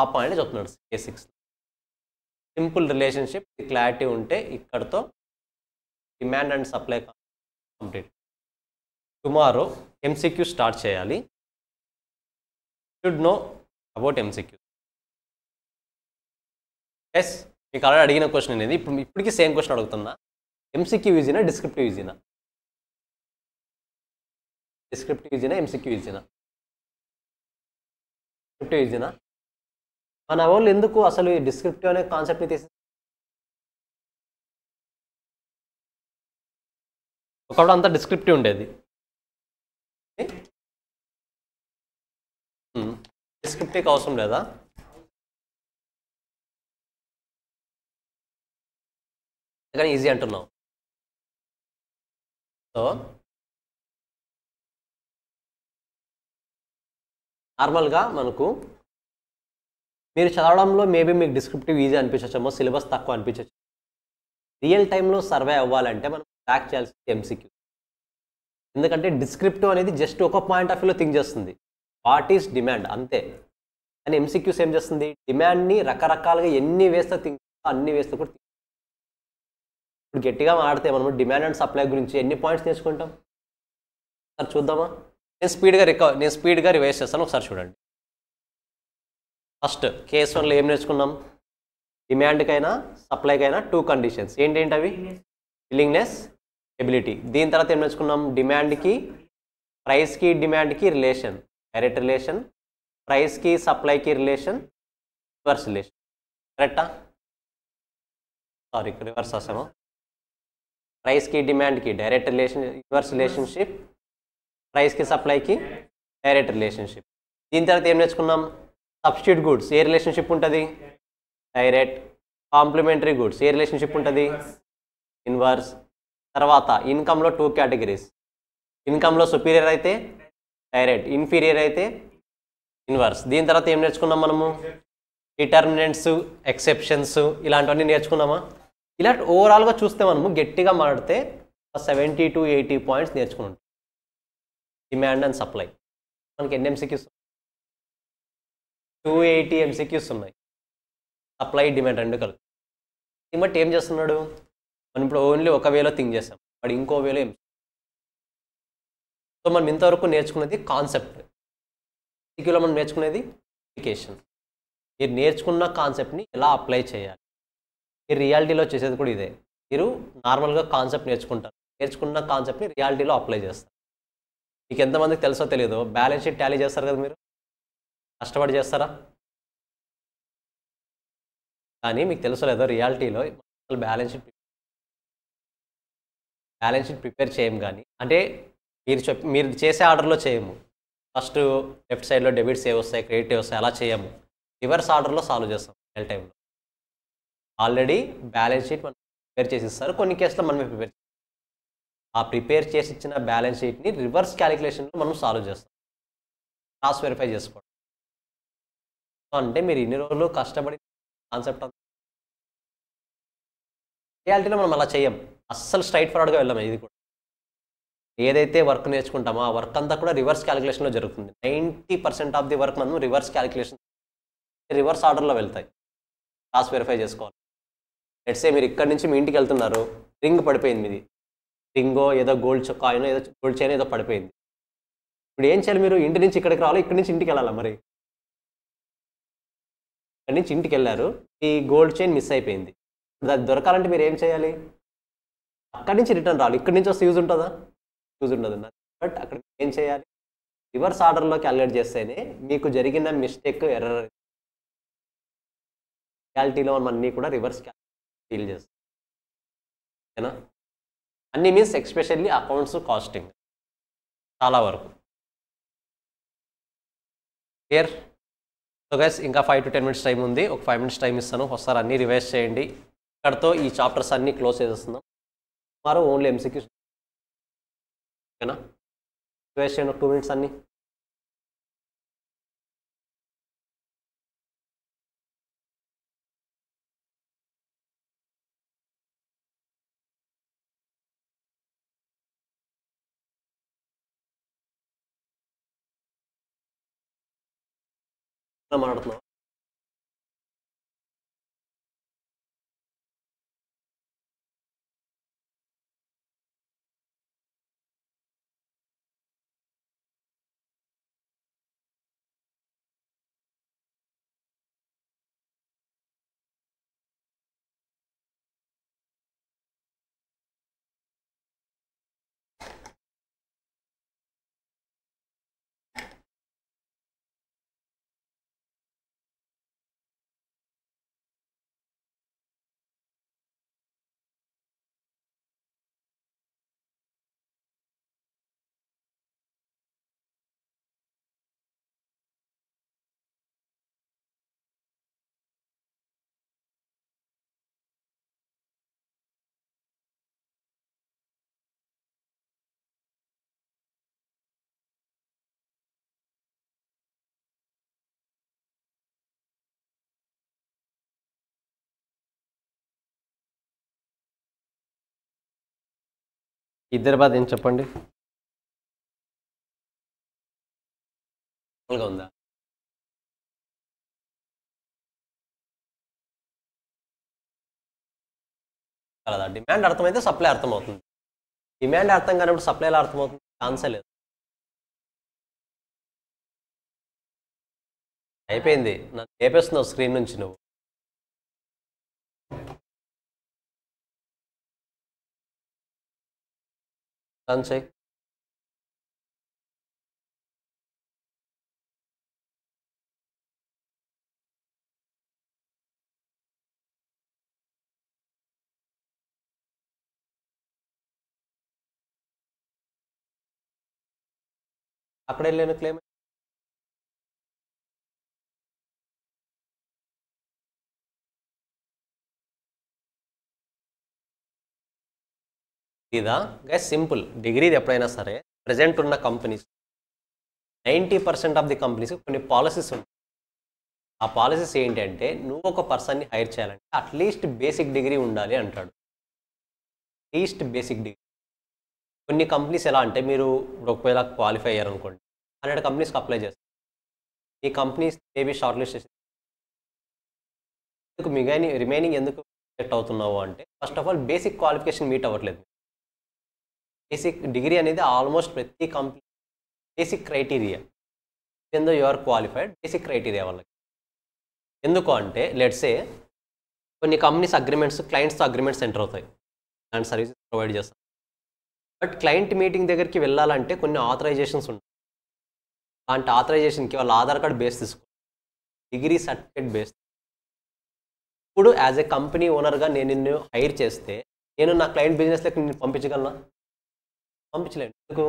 ఆ పాయింట్ చెప్తున్నాడు కేస్ 6. సింపుల్ రిలేషన్షిప్, క్లారిటీ ఉంటే ఇక్కడతో demand and supply complete. Tomorrow MCQ start చేయాలి. Should know about MCQ. Yes, మీకు ఆల్రెడీ అడిగిన క్వశ్చన్ అనేది ఇప్పటికీ సేమ్ క్వశ్చన్ అడుగుతున్నా. ఎంసీక్యూ ఈజీనా, డిస్క్రిప్టివ్ ఈజీనా? డిస్క్రిప్టివ్ ఈజీనా, ఎంసీక్యూ ఈజీనా? డిస్క్రిప్టివ్ ఈజీనా? మన వాళ్ళు ఎందుకు అసలు ఈ డిస్క్రిప్టివ్ అనే కాన్సెప్ట్ని తీసి ఒకప్పుడు అంతా డిస్క్రిప్టివ్ ఉండేది. డిస్క్రిప్టివ్కి అవసరం లేదా? కానీ ఈజీ అంటున్నావు. సో నార్మల్గా మనకు మీరు చదవడంలో మేబీ మీకు డిస్క్రిప్టివ్ ఈజీ అనిపించచ్చేమో, సిలబస్ తక్కువ అనిపించచ్చు. రియల్ టైంలో సర్వే అవ్వాలంటే మనం ట్రాక్ చేయాల్సింది ఎంసీక్యూ. ఎందుకంటే డిస్క్రిప్టివ్ అనేది జస్ట్ ఒక పాయింట్ ఆఫ్ వ్యూలో థింక్ చేస్తుంది, వాట్ ఈస్ డిమాండ్ అంతే. అని ఎంసీక్యూస్ ఏం చేస్తుంది? డిమాండ్ని రకరకాలుగా ఎన్ని వేస్తో థింక్ అన్ని వేస్తో కూడా. ఇప్పుడు గట్టిగా మాడితే మనం డిమాండ్ అండ్ సప్లై గురించి ఎన్ని పాయింట్స్ నేర్చుకుంటాం ఒకసారి చూద్దామా? నేను స్పీడ్గా రివైజ్ చేస్తాను, ఒకసారి చూడండి. ఫస్ట్ కేస్ 1లో ఏం నేర్చుకున్నాం? డిమాండ్కైనా సప్లైకైనా 2 కండిషన్స్ ఏంటేంటి అవి? Willingness, ability. దీని తర్వాత ఏం నేర్చుకున్నాం? డిమాండ్కి, ప్రైస్కి, డిమాండ్కి రిలేషన్, డైరెక్ట్ రిలేషన్, ప్రైస్కి సప్లైకి రిలేషన్, రివర్స్ రిలేషన్. కరెక్టా? సారీ, రివర్స్ వస్తాము. ప్రైస్కి డిమాండ్కి డైరెక్ట్ రిలేషన్, రివర్స్ రిలేషన్షిప్, ప్రైస్కి సప్లైకి డైరెక్ట్ రిలేషన్షిప్. దీని తర్వాత ఏం నేర్చుకున్నాం? సబ్స్టిట్యూట్ గుడ్స్ ఏ రిలేషన్షిప్ ఉంటుంది? డైరెక్ట్. కాంప్లిమెంటరీ గుడ్స్ ఏ రిలేషన్షిప్ ఉంటుంది? ఇన్వర్స్. తర్వాత ఇన్కమ్లో 2 కేటగిరీస్. ఇన్కమ్లో సుపీరియర్ అయితే డైరెక్ట్, ఇన్ఫీరియర్ అయితే ఇన్వర్స్. దీని తర్వాత ఏం నేర్చుకున్నాం మనము? డిటర్మినెంట్స్, ఎక్సెప్షన్స్, ఇలాంటివన్నీ నేర్చుకున్నామా? ఇలా ఓవరాల్గా చూస్తే మనము గట్టిగా మాట్లాడితే 70 to 80 పాయింట్స్ నేర్చుకున్నాం. Demand and supply. మనకి ఎన్ని ఎంసీక్యూస్? 280 ఎంసీక్యూస్ ఉన్నాయి. సప్లై, డిమాండ్ రెండు కలిపి. దీన్ని బట్టి ఏం చేస్తున్నాడు? మనం ఇప్పుడు ఓన్లీ ఒక వేలో థింక్ చేస్తాం, వాడు ఇంకో వేలో ఏం. సో మనం ఇంతవరకు నేర్చుకున్నది కాన్సెప్ట్. ఎంసీక్యూలో మనం నేర్చుకునేది అప్లికేషన్. మీరు నేర్చుకున్న కాన్సెప్ట్ని ఎలా అప్లై చేయాలి, మీరు రియాలిటీలో చేసేది కూడా ఇదే. మీరు నార్మల్గా కాన్సెప్ట్ నేర్చుకుంటారు, నేర్చుకున్న కాన్సెప్ట్ని రియాలిటీలో అప్లై చేస్తారు. మీకు ఎంతమందికి తెలుసో తెలియదో బ్యాలెన్స్ షీట్ టాలీ చేస్తారు కదా, మీరు కష్టపడి చేస్తారా? కానీ మీకు తెలుసో లేదో రియాలిటీలో అసలు బ్యాలెన్స్ షీట్ ప్రిపేర్ చేయం. కానీ అంటే మీరు చేసే ఆర్డర్లో చేయము. ఫస్ట్ లెఫ్ట్ సైడ్లో డెబిట్స్ ఏ వస్తాయి, క్రెడిట్ ఏ వస్తాయి, అలా చేయము. రివర్స్ ఆర్డర్లో సాల్వ్ చేస్తాం రియల్ టైంలో. ఆల్రెడీ బ్యాలెన్స్ షీట్ మనం ప్రిపేర్ చేసి ఇస్తారు, కొన్ని కేసులో మనమే ప్రిపేర్ చేస్తాం. ఆ ప్రిపేర్ చేసి ఇచ్చిన బ్యాలెన్స్ షీట్ని రివర్స్ క్యాలిక్యులేషన్లో మనం సాల్వ్ చేస్తాం, క్రాస్ వెరిఫై చేసుకోవడం. అంటే మీరు ఇన్ని రోజులు కష్టపడి కాన్సెప్ట్ రియాలిటీలో మనం అలా చేయం. అస్సలు స్ట్రైట్ ఫార్వర్డ్గా వెళ్ళాము. ఇది కూడా ఏదైతే వర్క్ నేర్చుకుంటామో ఆ వర్క్ అంతా కూడా రివర్స్ క్యాలిక్యులేషన్లో జరుగుతుంది. 90% ఆఫ్ ది వర్క్ మనం రివర్స్ క్యాలిక్యులేషన్, రివర్స్ ఆర్డర్లో వెళ్తాయి. క్రాస్ వెరిఫై చేసుకోవాలి. లెట్స్ సే మీరు ఇక్కడి నుంచి మీ ఇంటికి వెళ్తున్నారు, రింగ్ పడిపోయింది. మీది రింగో ఏదో గోల్డ్ కాయినో ఏదో గోల్డ్ చైన్ ఏదో పడిపోయింది. ఇప్పుడు ఏం చేయాలి? మీరు ఇంటి నుంచి ఇక్కడికి రావాలి, ఇక్కడి నుంచి ఇంటికి వెళ్ళాలా? మరి ఇక్కడి నుంచి ఇంటికి వెళ్ళారు, ఈ గోల్డ్ చైన్ మిస్ అయిపోయింది. అది దొరకాలంటే మీరు ఏం చేయాలి? అక్కడి నుంచి రిటర్న్ రావాలి. ఇక్కడి నుంచి వస్తే యూజ్ ఉంటుందా? యూజ్ ఉండదు. బట్ అక్కడ ఏం చేయాలి? రివర్స్ ఆర్డర్లో క్యాలిక్యులేట్ చేస్తేనే మీకు జరిగిన మిస్టేక్, ఎర్రర్. రియాలిటీలో మనం అన్నీ కూడా రివర్స్ ఫీల్ చేస్తాం. ఓకేనా? అన్నీ మీన్స్ ఎక్స్పెషల్లీ అకౌంట్స్, కాస్టింగ్ చాలా వరకు. క్లియర్? సో గైస్, ఇంకా 5 to 10 minutes టైం ఉంది. ఒక 5 minutes టైం ఇస్తాను, ఒకసారి అన్నీ రివైజ్ చేయండి. ఇక్కడతో ఈ చాప్టర్స్ అన్నీ క్లోజ్ చేసేస్తున్నాం. మరో ఓన్లీ ఎంసీక్యూస్. ఓకేనా? రివైజ్ చేయండి 2 minutes అన్నీ. మాట్లాడుతున్నాం. హైదరాబాద్ ఏం చెప్పండి? ఉందా? కదా, డిమాండ్ అర్థమైతే సప్లై అర్థమవుతుంది. డిమాండ్ అర్థం కానప్పుడు సప్లైలో అర్థమవుతుంది? ఛాన్సే లేదు. అయిపోయింది, నన్ను లేపేస్తున్నావు స్క్రీన్ నుంచి నువ్వు. రన్ చేయి. అక్కడ వెళ్ళాను క్లెయిమ్ ఇదా గైస్ సింపుల్. డిగ్రీది ఎప్పుడైనా సరే ప్రజెంట్ ఉన్న కంపెనీస్ 90% ఆఫ్ ది కంపెనీస్ కొన్ని పాలసీస్ ఉంటాయి. ఆ పాలసీస్ ఏంటంటే నువ్వు ఒక పర్సన్ని హైర్ చేయాలంటే అట్లీస్ట్ బేసిక్ డిగ్రీ ఉండాలి అంటాడు. At least basic degree. కొన్ని కంపెనీస్ ఎలా అంటే మీరు ఒకవేళ క్వాలిఫై అయ్యారనుకోండి 100 కంపెనీస్కి అప్లై చేస్తారు. ఈ కంపెనీస్ మేబీ షార్ట్ లిస్ట్ చేసి ఎందుకు రిమైనింగ్ ఎందుకు సెలెక్ట్ అవుతున్నావు అంటే first of all basic qualification meet అవ్వట్లేదు. బేసిక్ డిగ్రీ అనేది ఆల్మోస్ట్ ప్రతి కంపెనీ బేసిక్ క్రైటీరియా. ఎందో you are qualified basic criteria వాళ్ళకి. ఎందుకు అంటే లెట్సే కొన్ని కంపెనీస్ అగ్రిమెంట్స్ క్లయింట్స్తో అగ్రిమెంట్స్ ఎంటర్ అవుతాయి, అండ్ సర్వీసెస్ ప్రొవైడ్ చేస్తాం. బట్ క్లయింట్ మీటింగ్ దగ్గరికి వెళ్ళాలంటే కొన్ని ఆథరైజేషన్స్ ఉంటాయి. అలాంటి ఆథరైజేషన్కి వాళ్ళ ఆధార్ కార్డ్ బేస్ తీసుకో, డిగ్రీ సర్టిఫికేట్ బేస్. ఇప్పుడు యాజ్ ఏ కంపెనీ ఓనర్గా నేను నిన్ను హైర్ చేస్తే నేను నా క్లయింట్ బిజినెస్లోకి నిన్ను పంపించగలనా? పంపించలేను. ఎందుకు?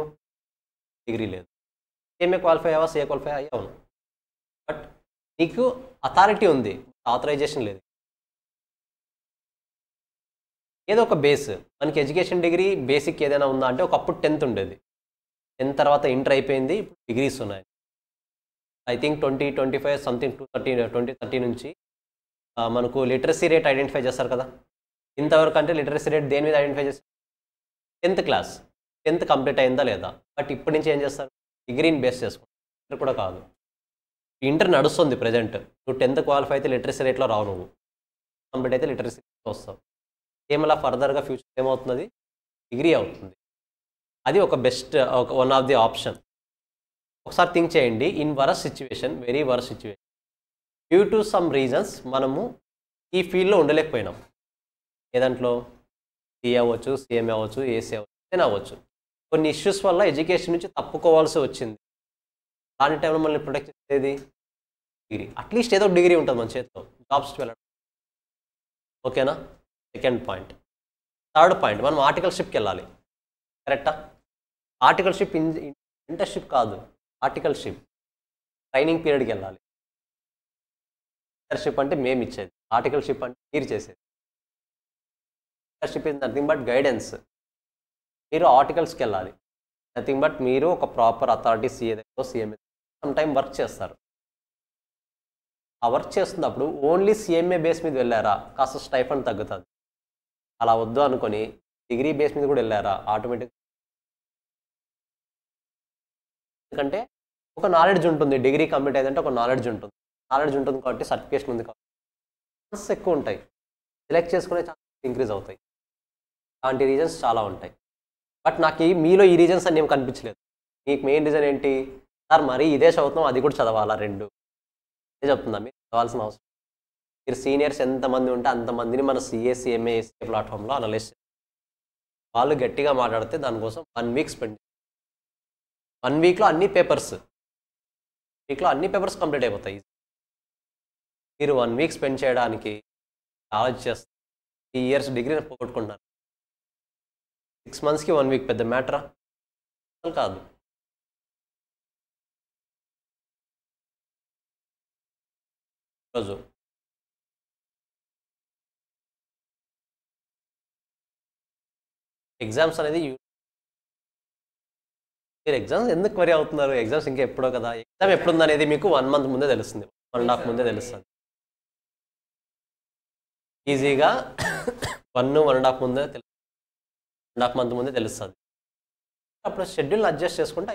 డిగ్రీ లేదు. ఏమే క్వాలిఫై అయ్యావా, సే క్వాలిఫై అయ్యావు, బట్ నీకు అథారిటీ ఉంది, ఆథరైజేషన్ లేదు. ఏదో ఒక బేస్ మనకి ఎడ్యుకేషన్ డిగ్రీ బేసిక్ ఏదైనా ఉందా అంటే ఒకప్పుడు 10th ఉండేది. 10th తర్వాత ఇంటర్ అయిపోయింది, ఇప్పుడు డిగ్రీస్ ఉన్నాయి. ఐ థింక్ 2025 సంథింగ్ 2030 నుంచి మనకు లిటరసీ రేట్ ఐడెంటిఫై చేస్తారు కదా. ఇంతవరకు అంటే లిటరసీ రేట్ దేని మీద ఐడెంటిఫై చేస్తారు? 10th క్లాస్, 10th కంప్లీట్ అయిందా లేదా. బట్ ఇప్పటి నుంచి ఏం చేస్తారు? డిగ్రీని బేస్ చేసుకుంటారు. ఇంటర్ కూడా కాదు, ఇంటర్ నడుస్తుంది ప్రజెంట్. నువ్వు 10th క్వాలిఫై అయితే లిటరసీ రేట్లో రావు, నువ్వు కంప్లీట్ అయితే లిటరసీ రేట్లో వస్తావు. ఏమలా ఫర్దర్గా ఫ్యూచర్ ఏమవుతుంది? డిగ్రీ అవుతుంది. అది ఒక best one of the option. ఒకసారి థింక్ చేయండి. In worst situation, very worst situation, due to some reasons మనము ఈ ఫీల్డ్లో ఉండలేకపోయినాం. ఏదంట్లో సిఏ అవ్వచ్చు, సిఎంఏ అవ్వచ్చు, ఏసీ అవ్వచ్చు, ఏదైనా అవ్వచ్చు. కొన్ని ఇష్యూస్ వల్ల ఎడ్యుకేషన్ నుంచి తప్పుకోవాల్సి వచ్చింది. అలాంటి టైంలో మనల్ని ప్రొటెక్ట్ చేసేది డిగ్రీ. అట్లీస్ట్ ఏదో డిగ్రీ ఉంటుంది మన చేతిలో జాబ్స్కి వెళ్ళడం. ఓకేనా? Second point. థర్డ్ పాయింట్, మనం ఆర్టికల్షిప్కి వెళ్ళాలి. కరెక్టా? ఆర్టికల్షిప్ ఇంటర్న్షిప్ కాదు, ఆర్టికల్షిప్ ట్రైనింగ్ పీరియడ్కి వెళ్ళాలి. ఇంటర్న్షిప్ అంటే మేము ఇచ్చేది, ఆర్టికల్షిప్ అంటే మీరు చేసేది. Internship is nothing but guidance. మీరు ఆర్టికల్స్కి వెళ్ళాలి, నథింగ్ బట్ మీరు ఒక ప్రాపర్ అథారిటీ సిఏ దగ్గర సిఎంఏ సమ్ టైం వర్క్ చేస్తారు. ఆ వర్క్ చేస్తున్నప్పుడు ఓన్లీ సిఎంఏ బేస్ మీద వెళ్ళారా కాస్త స్టైఫండ్ తగ్గుతుంది. అలా వద్దు అనుకొని డిగ్రీ బేస్ మీద కూడా వెళ్ళారా ఆటోమేటిక్. ఎందుకంటే ఒక నాలెడ్జ్ ఉంటుంది, డిగ్రీ కంప్లీట్ అయిందంటే ఒక నాలెడ్జ్ ఉంటుంది. నాలెడ్జ్ ఉంటుంది కాబట్టి సర్టిఫికేషన్ ఉంది కాబట్టి ఛాన్సెస్ ఎక్కువ ఉంటాయి, సెలెక్ట్ చేసుకునే ఛాన్సెస్ ఇంక్రీజ్ అవుతాయి. అలాంటి రీజన్స్ చాలా ఉంటాయి. బట్ నాకు మీలో ఈ రీజన్స్ అన్నీ ఏం కనిపించలేదు. మీకు మెయిన్ రీజన్ ఏంటి? సార్ మరీ ఇదే చదువుతున్నాం, అది కూడా చదవాలా, రెండు ఇదే చెప్తుందా? మీరు చదవాల్సిన అవసరం. మీరు సీనియర్స్ ఎంతమంది ఉంటే అంతమందిని మన సిఏ, సిఎంఏ, ఎస్ఏ ప్లాట్ఫామ్లో అనలైజ్ చేస్తారు. వాళ్ళు గట్టిగా మాట్లాడితే దానికోసం 1 వీక్ స్పెండ్. 1 వీక్లో అన్ని పేపర్స్ కంప్లీట్ అయిపోతాయి. మీరు 1 వీక్ స్పెండ్ చేయడానికి ఆలోచిస్తారు. 3 ఇయర్స్ డిగ్రీని పోగొట్టుకుంటున్నారు. 6 మంత్స్కి 1 వీక్ పెద్ద మ్యాటరా? కాదు. రోజు ఎగ్జామ్స్ అనేది మీరు ఎగ్జామ్స్ ఎందుకు క్వరీ అవుతున్నారు? ఎగ్జామ్స్ ఇంకా ఎప్పుడో కదా. ఎగ్జామ్ ఎప్పుడుంది అనేది మీకు 1 మంత్ ముందే తెలుస్తుంది, 1.5 ముందే తెలుస్తుంది. ఈజీగా 1.5 ముందే 1.5 మంత్ ముందే తెలుస్తుంది. అప్పుడు షెడ్యూల్ని అడ్జస్ట్ చేసుకుంటే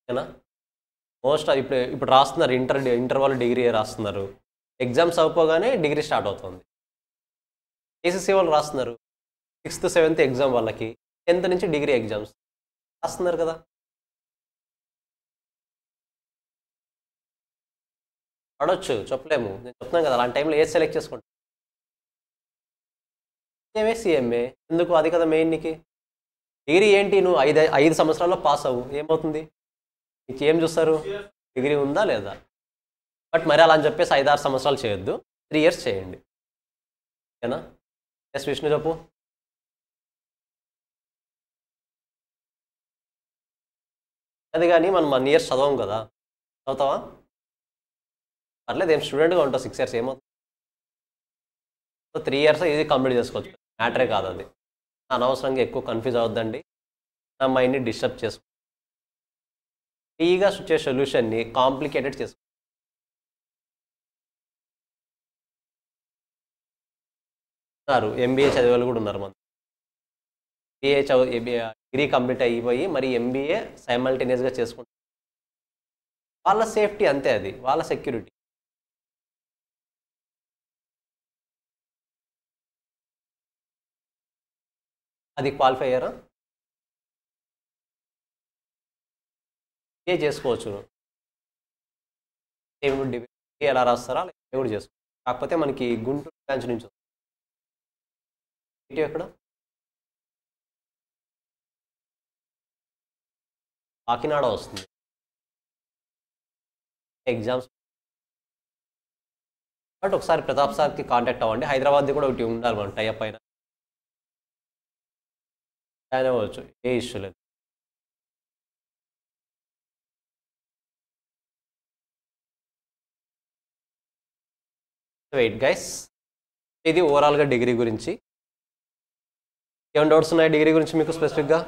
ఓకేనా. మోస్ట్ ఇప్పుడు రాస్తున్నారు, ఇంటర్ వాళ్ళు డిగ్రీ రాస్తున్నారు. ఎగ్జామ్స్ అయిపోగానే డిగ్రీ స్టార్ట్ అవుతుంది. ఏసీసీ వాళ్ళు రాస్తున్నారు, 6th 7th ఎగ్జామ్ వాళ్ళకి 10th నుంచి డిగ్రీ ఎగ్జామ్స్ రాస్తున్నారు కదా. పడవచ్చు, చెప్పలేము. నేను చెప్తున్నాను కదా, అలాంటి టైంలో ఏది సెలెక్ట్ చేసుకుంటాం. ఏమే సిఎంఏ ఎందుకు అది కదా మెయిన్ నీకు డిగ్రీ ఏంటి నువ్వు 5 సంవత్సరాల్లో పాస్ అవ్వు ఏమవుతుంది నీకు ఏం చూస్తారు డిగ్రీ ఉందా లేదా బట్ మరి అలా అని చెప్పేసి 5-6 సంవత్సరాలు చేయొద్దు 3 ఇయర్స్ చేయండి ఓకేనా ఎస్ విష్ణు చెప్పు అది కానీ మనం 1 ఇయర్ చదవం కదా చదువుతావా పర్లేదు ఏం స్టూడెంట్గా ఉంటావు 6 ఇయర్స్ ఏమవుతుంది సో 3 ఇయర్స్ ఈజీ కంప్లీట్ చేసుకోవచ్చు మ్యాటరే కాదు అది అనవసరంగా ఎక్కువ కన్ఫ్యూజ్ అవద్దండి నా మైండ్ని డిస్టర్బ్ చేసుకో ఫ్రీగా వచ్చే సొల్యూషన్ని కాంప్లికేటెడ్ చేసుకో ఎంబీఏ చదివే వాళ్ళు కూడా ఉన్నారు మన డిగ్రీ కంప్లీట్ అయిపోయి మరి ఎంబీఏ సైమల్టేనియస్గా చేసుకుంటారు వాళ్ళ సేఫ్టీ అంతే అది వాళ్ళ సెక్యూరిటీ అది క్వాలిఫై అయ్యారా ఏ చేసుకోవచ్చు డిగ్రీ ఎలా రాస్తారా ఏ కూడా చేసుకోవచ్చు కాకపోతే మనకి గుంటూరు బ్రాంచ్ నుంచి వస్తుంది ఎక్కడ కాకినాడ వస్తుంది ఎగ్జామ్స్ బట్ ఒకసారి ప్రతాప్ సార్కి కాంటాక్ట్ అవ్వండి హైదరాబాద్ది కూడా ఒకటి ఉండాలి మనం టైప్ అయినా జాయిన్ అవ్వచ్చు ఏ ఇష్యూ లేదు వెయిట్ గైస్ ఇది ఓవరాల్గా డిగ్రీ గురించి ఏమైనా డౌట్స్ ఉన్నాయి డిగ్రీ గురించి మీకు స్పెసిఫిక్గా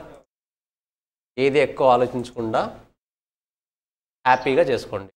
ఏది ఎక్కువ ఆలోచించకుండా హ్యాపీగా చేసుకోండి